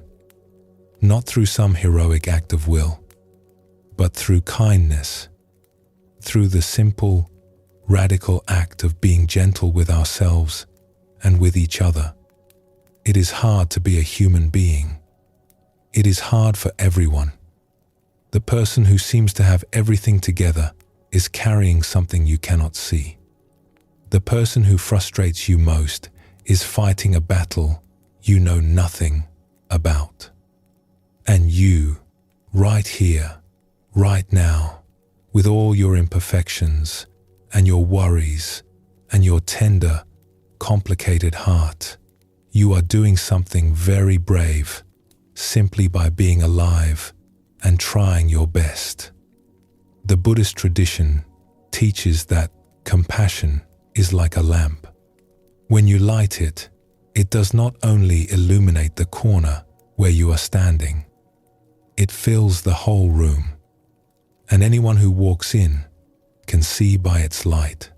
S1: not through some heroic act of will, but through kindness, through the simple, radical act of being gentle with ourselves and with each other. It is hard to be a human being. It is hard for everyone. The person who seems to have everything together is carrying something you cannot see. The person who frustrates you most is fighting a battle you know nothing about. And you, right here, right now, with all your imperfections and your worries and your tender, complicated heart, you are doing something very brave simply by being alive and trying your best. The Buddhist tradition teaches that compassion is like a lamp. When you light it, it does not only illuminate the corner where you are standing, it fills the whole room, and anyone who walks in can see by its light.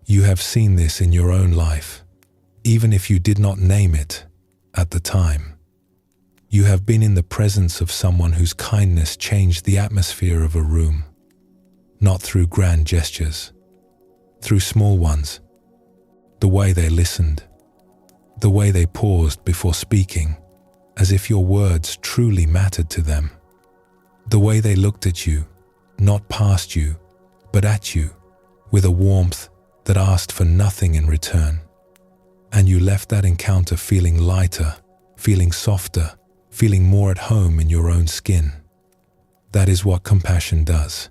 S1: You have seen this in your own life, even if you did not name it at the time. You have been in the presence of someone whose kindness changed the atmosphere of a room, not through grand gestures, through small ones, the way they listened, the way they paused before speaking, as if your words truly mattered to them, the way they looked at you, not past you, but at you, with a warmth that asked for nothing in return. And you left that encounter feeling lighter, feeling softer, feeling more at home in your own skin. That is what compassion does.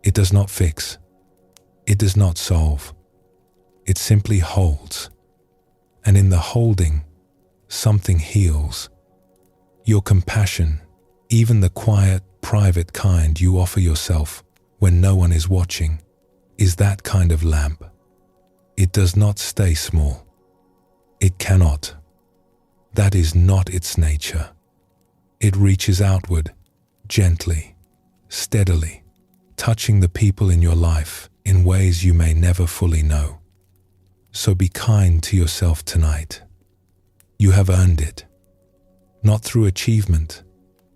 S1: It does not fix. It does not solve. It simply holds. And in the holding, something heals. Your compassion, even the quiet, private kind you offer yourself when no one is watching, is that kind of lamp. It does not stay small. It cannot. That is not its nature. It reaches outward, gently, steadily, touching the people in your life in ways you may never fully know. So be kind to yourself tonight. You have earned it. Not through achievement,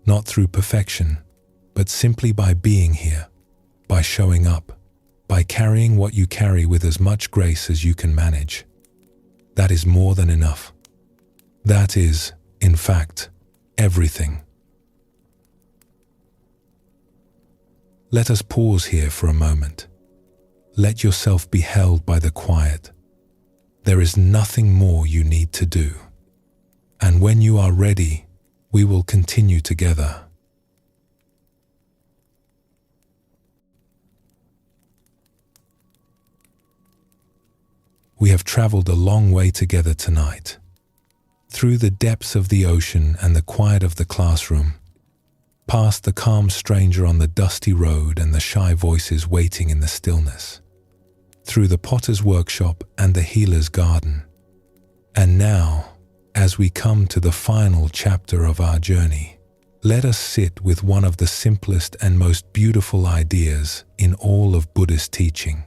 S1: not through perfection, but simply by being here, by showing up, by carrying what you carry with as much grace as you can manage. That is more than enough. That is, in fact, everything. Let us pause here for a moment. Let yourself be held by the quiet. There is nothing more you need to do. And when you are ready, we will continue together. We have traveled a long way together tonight, through the depths of the ocean and the quiet of the classroom, past the calm stranger on the dusty road and the shy voices waiting in the stillness, through the potter's workshop and the healer's garden. And now, as we come to the final chapter of our journey, let us sit with one of the simplest and most beautiful ideas in all of Buddhist teaching,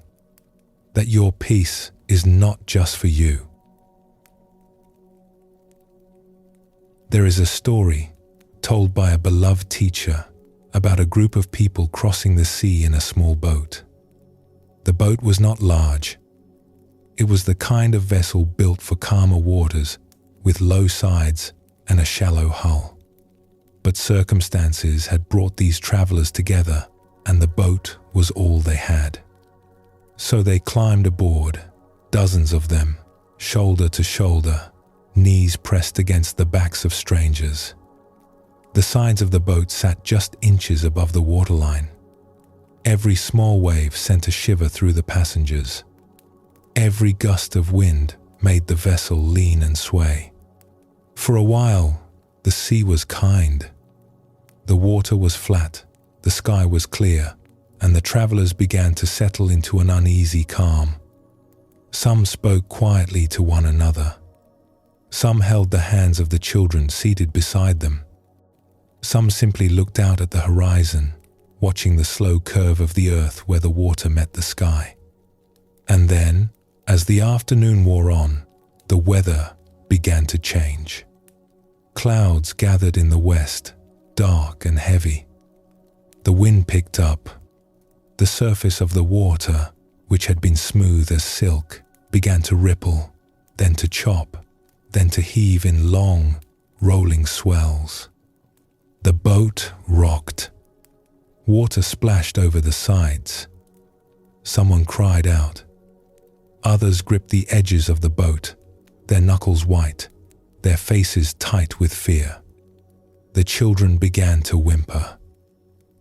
S1: that your peace is not just for you. There is a story told by a beloved teacher about a group of people crossing the sea in a small boat. The boat was not large. It was the kind of vessel built for calmer waters, with low sides and a shallow hull. But circumstances had brought these travelers together, and the boat was all they had. So they climbed aboard, dozens of them, shoulder to shoulder, knees pressed against the backs of strangers. The sides of the boat sat just inches above the waterline. Every small wave sent a shiver through the passengers. Every gust of wind made the vessel lean and sway. For a while, the sea was kind. The water was flat, the sky was clear, and the travelers began to settle into an uneasy calm. Some spoke quietly to one another. Some held the hands of the children seated beside them. Some simply looked out at the horizon, watching the slow curve of the earth where the water met the sky. And then, as the afternoon wore on, the weather began to change. Clouds gathered in the west, dark and heavy. The wind picked up. The surface of the water, which had been smooth as silk, began to ripple, then to chop, then to heave in long, rolling swells. The boat rocked. Water splashed over the sides. Someone cried out. Others gripped the edges of the boat, their knuckles white, their faces tight with fear. The children began to whimper.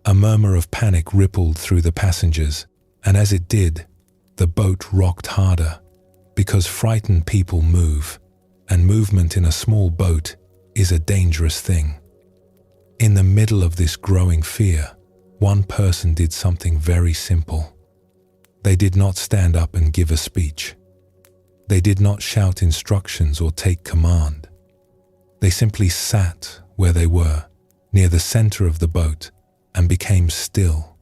S1: A murmur of panic rippled through the passengers, and as it did, the boat rocked harder, because frightened people move, and movement in a small boat is a dangerous thing. In the middle of this growing fear, one person did something very simple. They did not stand up and give a speech. They did not shout instructions or take command. They simply sat where they were, near the center of the boat, and became still.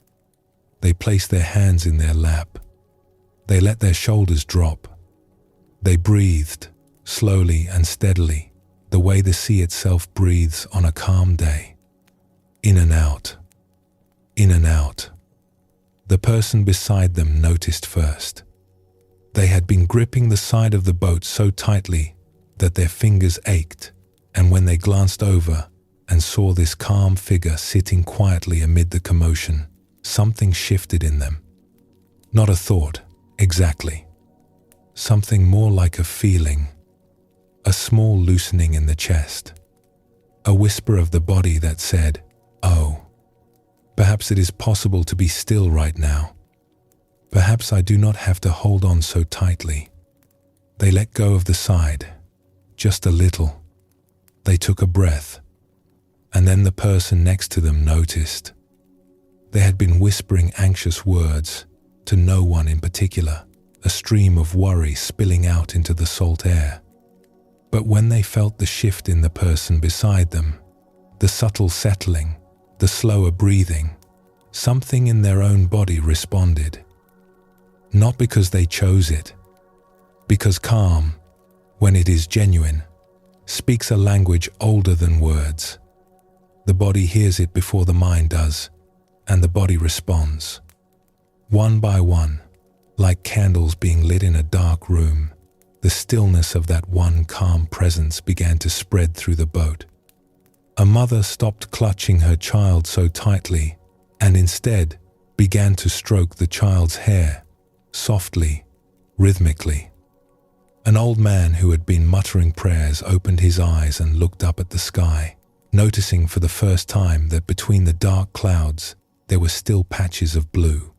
S1: They placed their hands in their lap. They let their shoulders drop. They breathed, slowly and steadily, the way the sea itself breathes on a calm day. In and out. In and out. The person beside them noticed first. They had been gripping the side of the boat so tightly that their fingers ached, and when they glanced over and saw this calm figure sitting quietly amid the commotion, something shifted in them. Not a thought, exactly. Something more like a feeling. A small loosening in the chest. A whisper of the body that said, "Oh, perhaps it is possible to be still right now. Perhaps I do not have to hold on so tightly." They let go of the side, just a little. They took a breath, and then the person next to them noticed. They had been whispering anxious words to no one in particular, a stream of worry spilling out into the salt air. But when they felt the shift in the person beside them, the subtle settling, the slower breathing, something in their own body responded. Not because they chose it, because calm, when it is genuine, speaks a language older than words. The body hears it before the mind does, and the body responds. One by one, like candles being lit in a dark room, the stillness of that one calm presence began to spread through the boat. A mother stopped clutching her child so tightly and instead began to stroke the child's hair, softly, rhythmically. An old man who had been muttering prayers opened his eyes and looked up at the sky, noticing for the first time that between the dark clouds there were still patches of blue.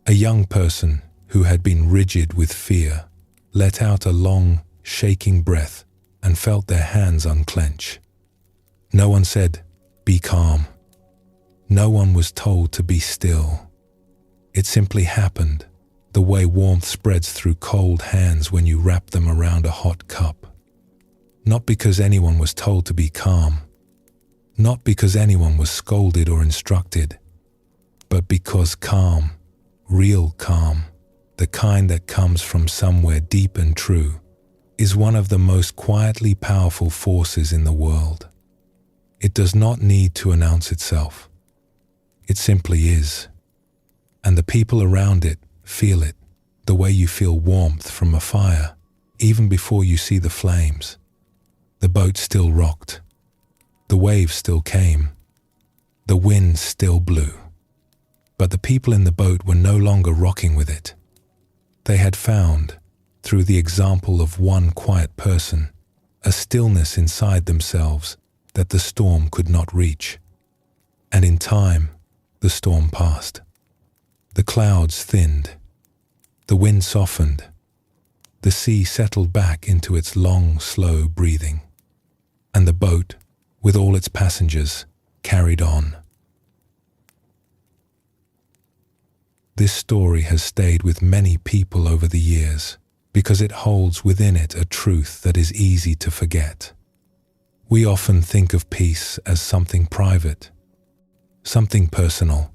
S1: A young person who had been rigid with fear let out a long, shaking breath and felt their hands unclench. No one said, "Be calm." No one was told to be still. It simply happened, the way warmth spreads through cold hands when you wrap them around a hot cup. Not because anyone was told to be calm, not because anyone was scolded or instructed, but because calm, real calm, the kind that comes from somewhere deep and true, is one of the most quietly powerful forces in the world. It does not need to announce itself. It simply is. And the people around it feel it, the way you feel warmth from a fire, even before you see the flames. The boat still rocked. The waves still came. The wind still blew. But the people in the boat were no longer rocking with it. They had found, through the example of one quiet person, a stillness inside themselves that the storm could not reach. And in time, the storm passed. The clouds thinned. The wind softened. The sea settled back into its long, slow breathing. And the boat, with all its passengers, carried on. This story has stayed with many people over the years because it holds within it a truth that is easy to forget. We often think of peace as something private, something personal.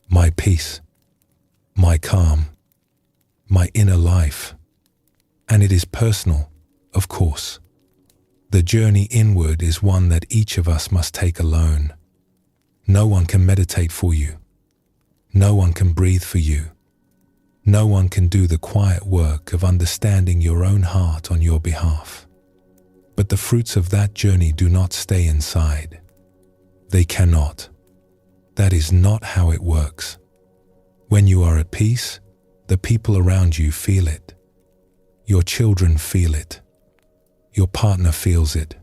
S1: My peace, my calm, my inner life. And it is personal, of course. The journey inward is one that each of us must take alone. No one can meditate for you. No one can breathe for you. No one can do the quiet work of understanding your own heart on your behalf. But the fruits of that journey do not stay inside. They cannot. That is not how it works. When you are at peace, the people around you feel it. Your children feel it. Your partner feels it.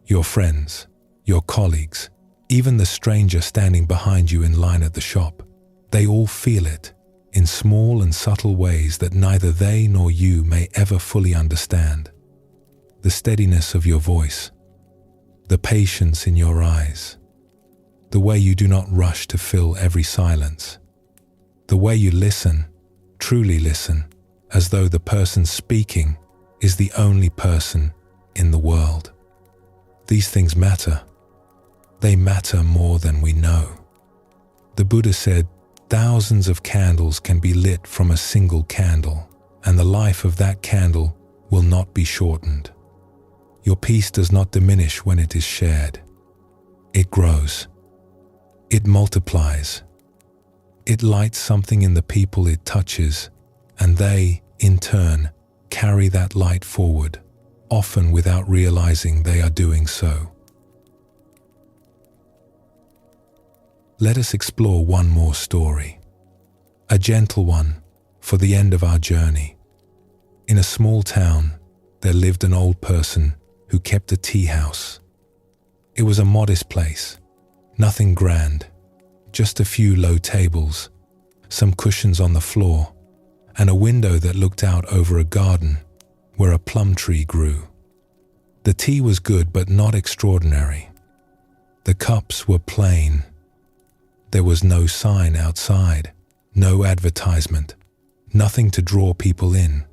S1: Your friends, your colleagues, even the stranger standing behind you in line at the shop, they all feel it in small and subtle ways that neither they nor you may ever fully understand. The steadiness of your voice, the patience in your eyes, the way you do not rush to fill every silence, the way you listen, truly listen, as though the person speaking is the only person in the world. These things matter. They matter more than we know. The Buddha said, thousands of candles can be lit from a single candle, and the life of that candle will not be shortened. Your peace does not diminish when it is shared. It grows. It multiplies. It lights something in the people it touches, and they, in turn, carry that light forward, often without realizing they are doing so. Let us explore one more story. a gentle one for the end of our journey. In a small town, there lived an old person who kept a tea house. It was a modest place, nothing grand, just a few low tables, some cushions on the floor, and a window that looked out over a garden where a plum tree grew. The tea was good but not extraordinary. The cups were plain. There was no sign outside, no advertisement, nothing to draw people in.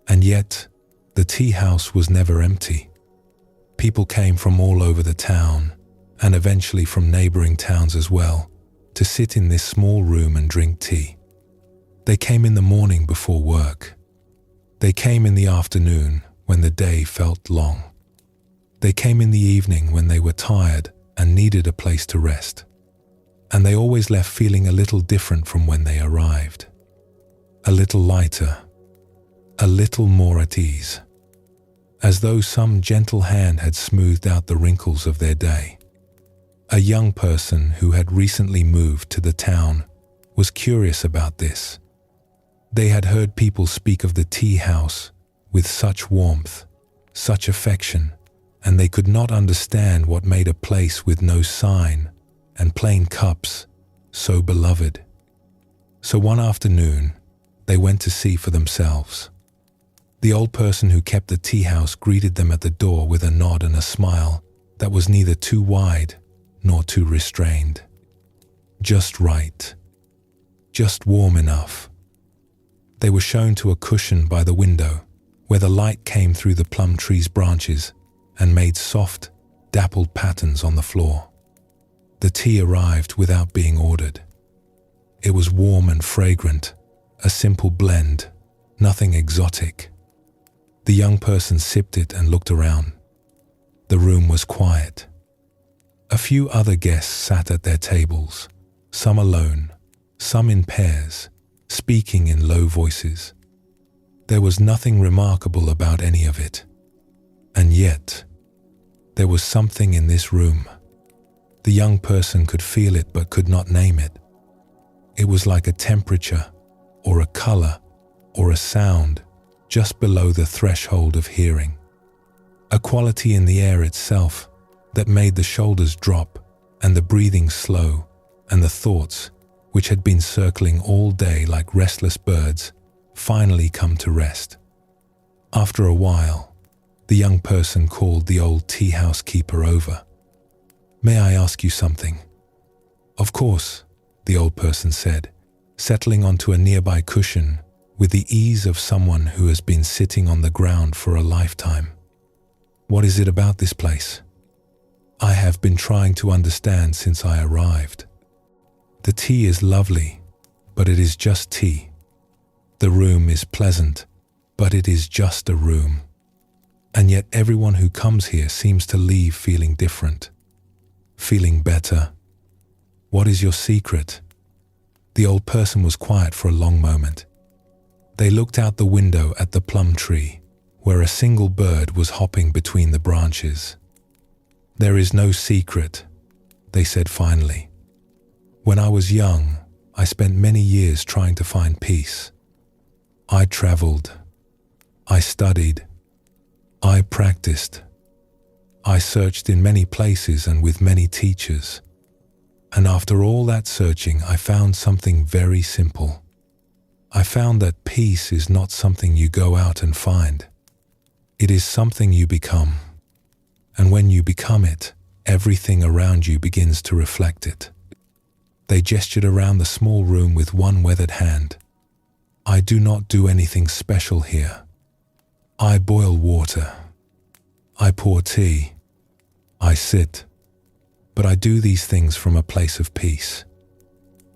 S1: And yet, the tea house was never empty. People came from all over the town, and eventually from neighboring towns as well, to sit in this small room and drink tea. They came in the morning before work. They came in the afternoon when the day felt long. They came in the evening when they were tired and needed a place to rest. And they always left feeling a little different from when they arrived. A little lighter, a little more at ease, as though some gentle hand had smoothed out the wrinkles of their day. A young person who had recently moved to the town was curious about this. They had heard people speak of the tea house with such warmth, such affection, and they could not understand what made a place with no sign and plain cups so beloved. So one afternoon, they went to see for themselves. The old person who kept the tea house greeted them at the door with a nod and a smile that was neither too wide nor too restrained. Just right. Just warm enough. They were shown to a cushion by the window where the light came through the plum tree's branches and made soft, dappled patterns on the floor. The tea arrived without being ordered. It was warm and fragrant, a simple blend, nothing exotic. The young person sipped it and looked around. The room was quiet. A few other guests sat at their tables, some alone, some in pairs, speaking in low voices. There was nothing remarkable about any of it. And yet, there was something in this room. The young person could feel it but could not name it. It was like a temperature, or a color, or a sound, just below the threshold of hearing. A quality in the air itself that made the shoulders drop and the breathing slow and the thoughts, which had been circling all day like restless birds, finally come to rest. After a while, the young person called the old tea house keeper over. "May I ask you something?" "Of course," the old person said, settling onto a nearby cushion with the ease of someone who has been sitting on the ground for a lifetime. "What is it about this place?" "I have been trying to understand since I arrived. The tea is lovely, but it is just tea. The room is pleasant, but it is just a room. And yet everyone who comes here seems to leave feeling different, feeling better. What is your secret?" The old person was quiet for a long moment. They looked out the window at the plum tree, where a single bird was hopping between the branches. "There is no secret," they said finally. "When I was young, I spent many years trying to find peace. I traveled. I studied. I practiced. I searched in many places and with many teachers. And after all that searching, I found something very simple. I found that peace is not something you go out and find. It is something you become. And when you become it, everything around you begins to reflect it." They gestured around the small room with one weathered hand. "I do not do anything special here. I boil water. I pour tea. I sit. But I do these things from a place of peace.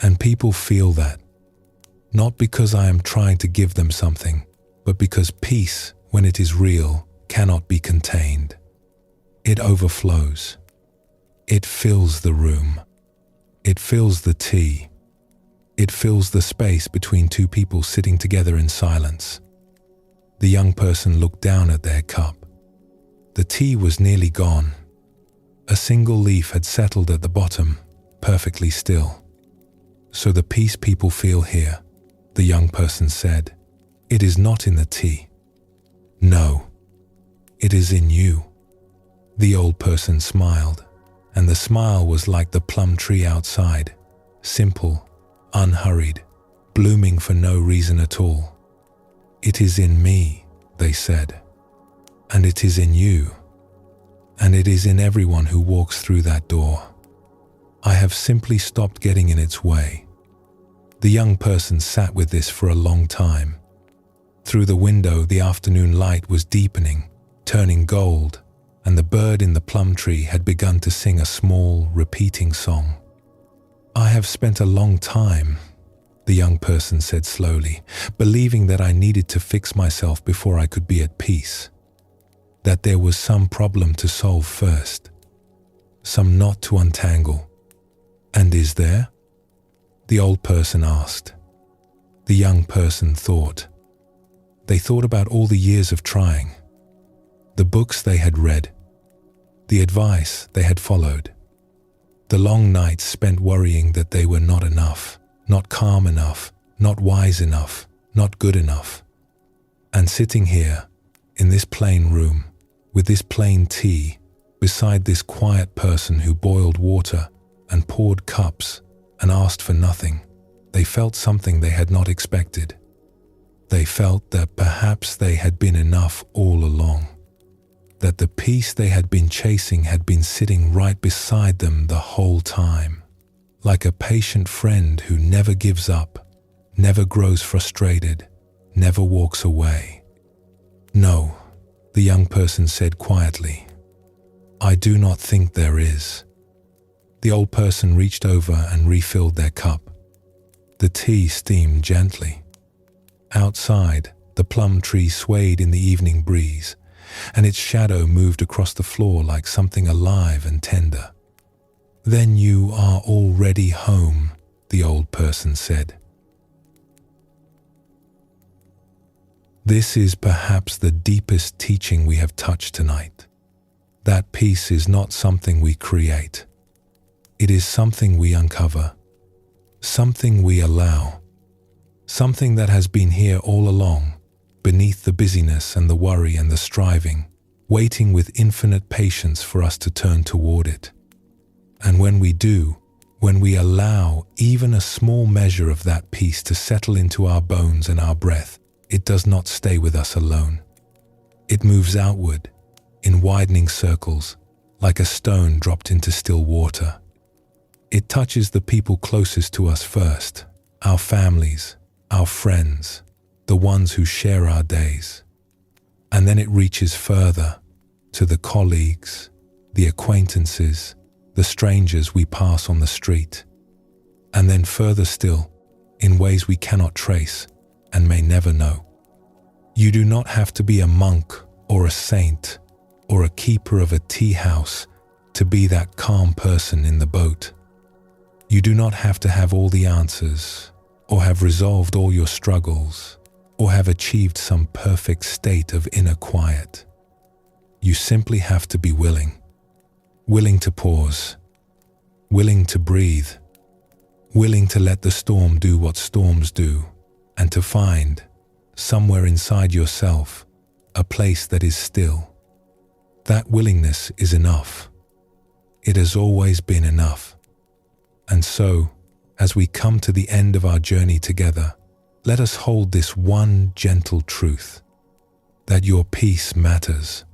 S1: And people feel that. Not because I am trying to give them something, but because peace, when it is real, cannot be contained. It overflows. It fills the room. It fills the tea. It fills the space between two people sitting together in silence." The young person looked down at their cup. The tea was nearly gone. A single leaf had settled at the bottom, perfectly still. So the peace people feel here, the young person said, it is not in the tea. No, it is in you. The old person smiled, and the smile was like the plum tree outside, simple, unhurried, blooming for no reason at all. It is in me, they said, and it is in you, and it is in everyone who walks through that door. I have simply stopped getting in its way. The young person sat with this for a long time. Through the window, the afternoon light was deepening, turning gold, and the bird in the plum tree had begun to sing a small, repeating song. I have spent a long time, the young person said slowly, believing that I needed to fix myself before I could be at peace. That there was some problem to solve first, some knot to untangle. And is there? The old person asked. The young person thought. They thought about all the years of trying, the books they had read, the advice they had followed, the long nights spent worrying that they were not enough, not calm enough, not wise enough, not good enough. And sitting here, in this plain room, with this plain tea, beside this quiet person who boiled water and poured cups and asked for nothing, they felt something they had not expected. They felt that perhaps they had been enough all along, that the peace they had been chasing had been sitting right beside them the whole time, like a patient friend who never gives up, never grows frustrated, never walks away. No, the young person said quietly, I do not think there is. The old person reached over and refilled their cup. The tea steamed gently. Outside, the plum tree swayed in the evening breeze, and its shadow moved across the floor like something alive and tender. Then you are already home, the old person said. This is perhaps the deepest teaching we have touched tonight. That peace is not something we create. It is something we uncover, something we allow, something that has been here all along, beneath the busyness and the worry and the striving, waiting with infinite patience for us to turn toward it. And when we do, when we allow even a small measure of that peace to settle into our bones and our breath, it does not stay with us alone. It moves outward, in widening circles, like a stone dropped into still water. It touches the people closest to us first, our families, our friends, the ones who share our days. And then it reaches further to the colleagues, the acquaintances, the strangers we pass on the street. And then further still, in ways we cannot trace and may never know. You do not have to be a monk or a saint or a keeper of a tea house to be that calm person in the boat. You do not have to have all the answers, or have resolved all your struggles, or have achieved some perfect state of inner quiet. You simply have to be willing to pause, willing to breathe, willing to let the storm do what storms do, and to find, somewhere inside yourself, a place that is still. That willingness is enough. It has always been enough. And so, as we come to the end of our journey together, let us hold this one gentle truth, that your peace matters,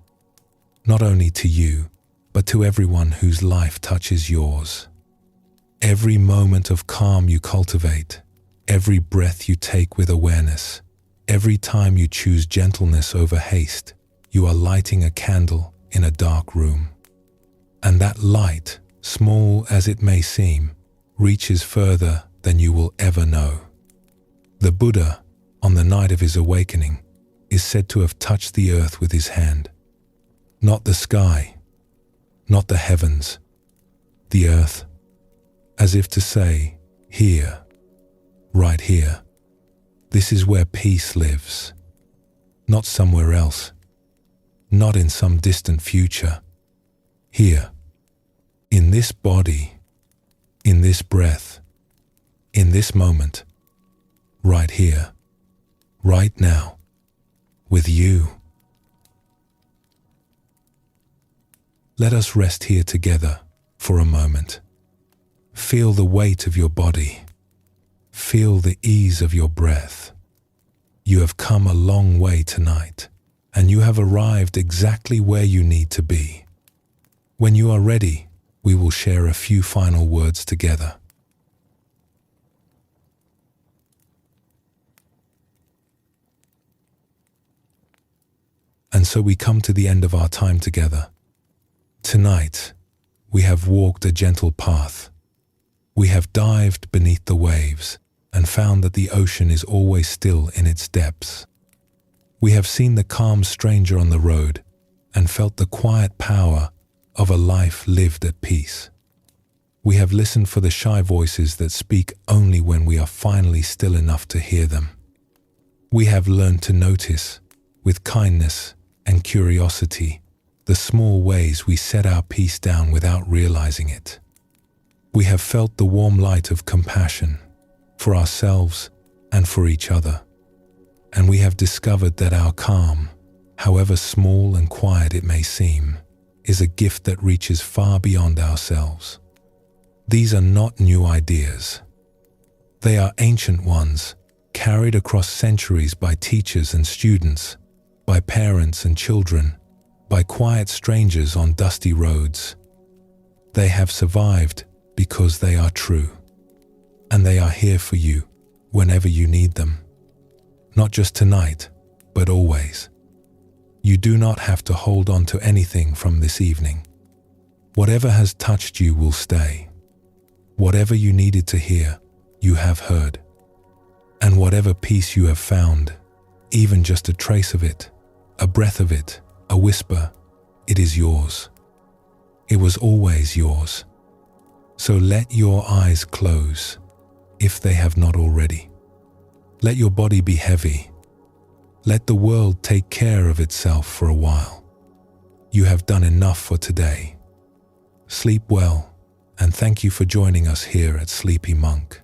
S1: not only to you, but to everyone whose life touches yours. Every moment of calm you cultivate, every breath you take with awareness, every time you choose gentleness over haste, you are lighting a candle in a dark room. And that light, small as it may seem, reaches further than you will ever know. The Buddha, on the night of his awakening, is said to have touched the earth with his hand. Not the sky, not the heavens, the earth, as if to say, here, right here, this is where peace lives. Not somewhere else, not in some distant future. Here, in this body, in this breath, in this moment, right here, right now, with you. Let us rest here together for a moment. Feel the weight of your body. Feel the ease of your breath. You have come a long way tonight, and you have arrived exactly where you need to be. When you are ready, we will share a few final words together. And so we come to the end of our time together. Tonight, we have walked a gentle path. We have dived beneath the waves and found that the ocean is always still in its depths. We have seen the calm stranger on the road and felt the quiet power of a life lived at peace. We have listened for the shy voices that speak only when we are finally still enough to hear them. We have learned to notice, with kindness and curiosity, the small ways we set our peace down without realizing it. We have felt the warm light of compassion for ourselves and for each other. And we have discovered that our calm, however small and quiet it may seem, is a gift that reaches far beyond ourselves. These are not new ideas. They are ancient ones, carried across centuries by teachers and students, by parents and children, by quiet strangers on dusty roads. They have survived because they are true, and they are here for you whenever you need them. Not just tonight, but always. You do not have to hold on to anything from this evening. Whatever has touched you will stay. Whatever you needed to hear, you have heard. And whatever peace you have found, even just a trace of it, a breath of it, a whisper, it is yours. It was always yours. So let your eyes close, if they have not already. Let your body be heavy. Let the world take care of itself for a while. You have done enough for today. Sleep well, and thank you for joining us here at Sleepy Monk.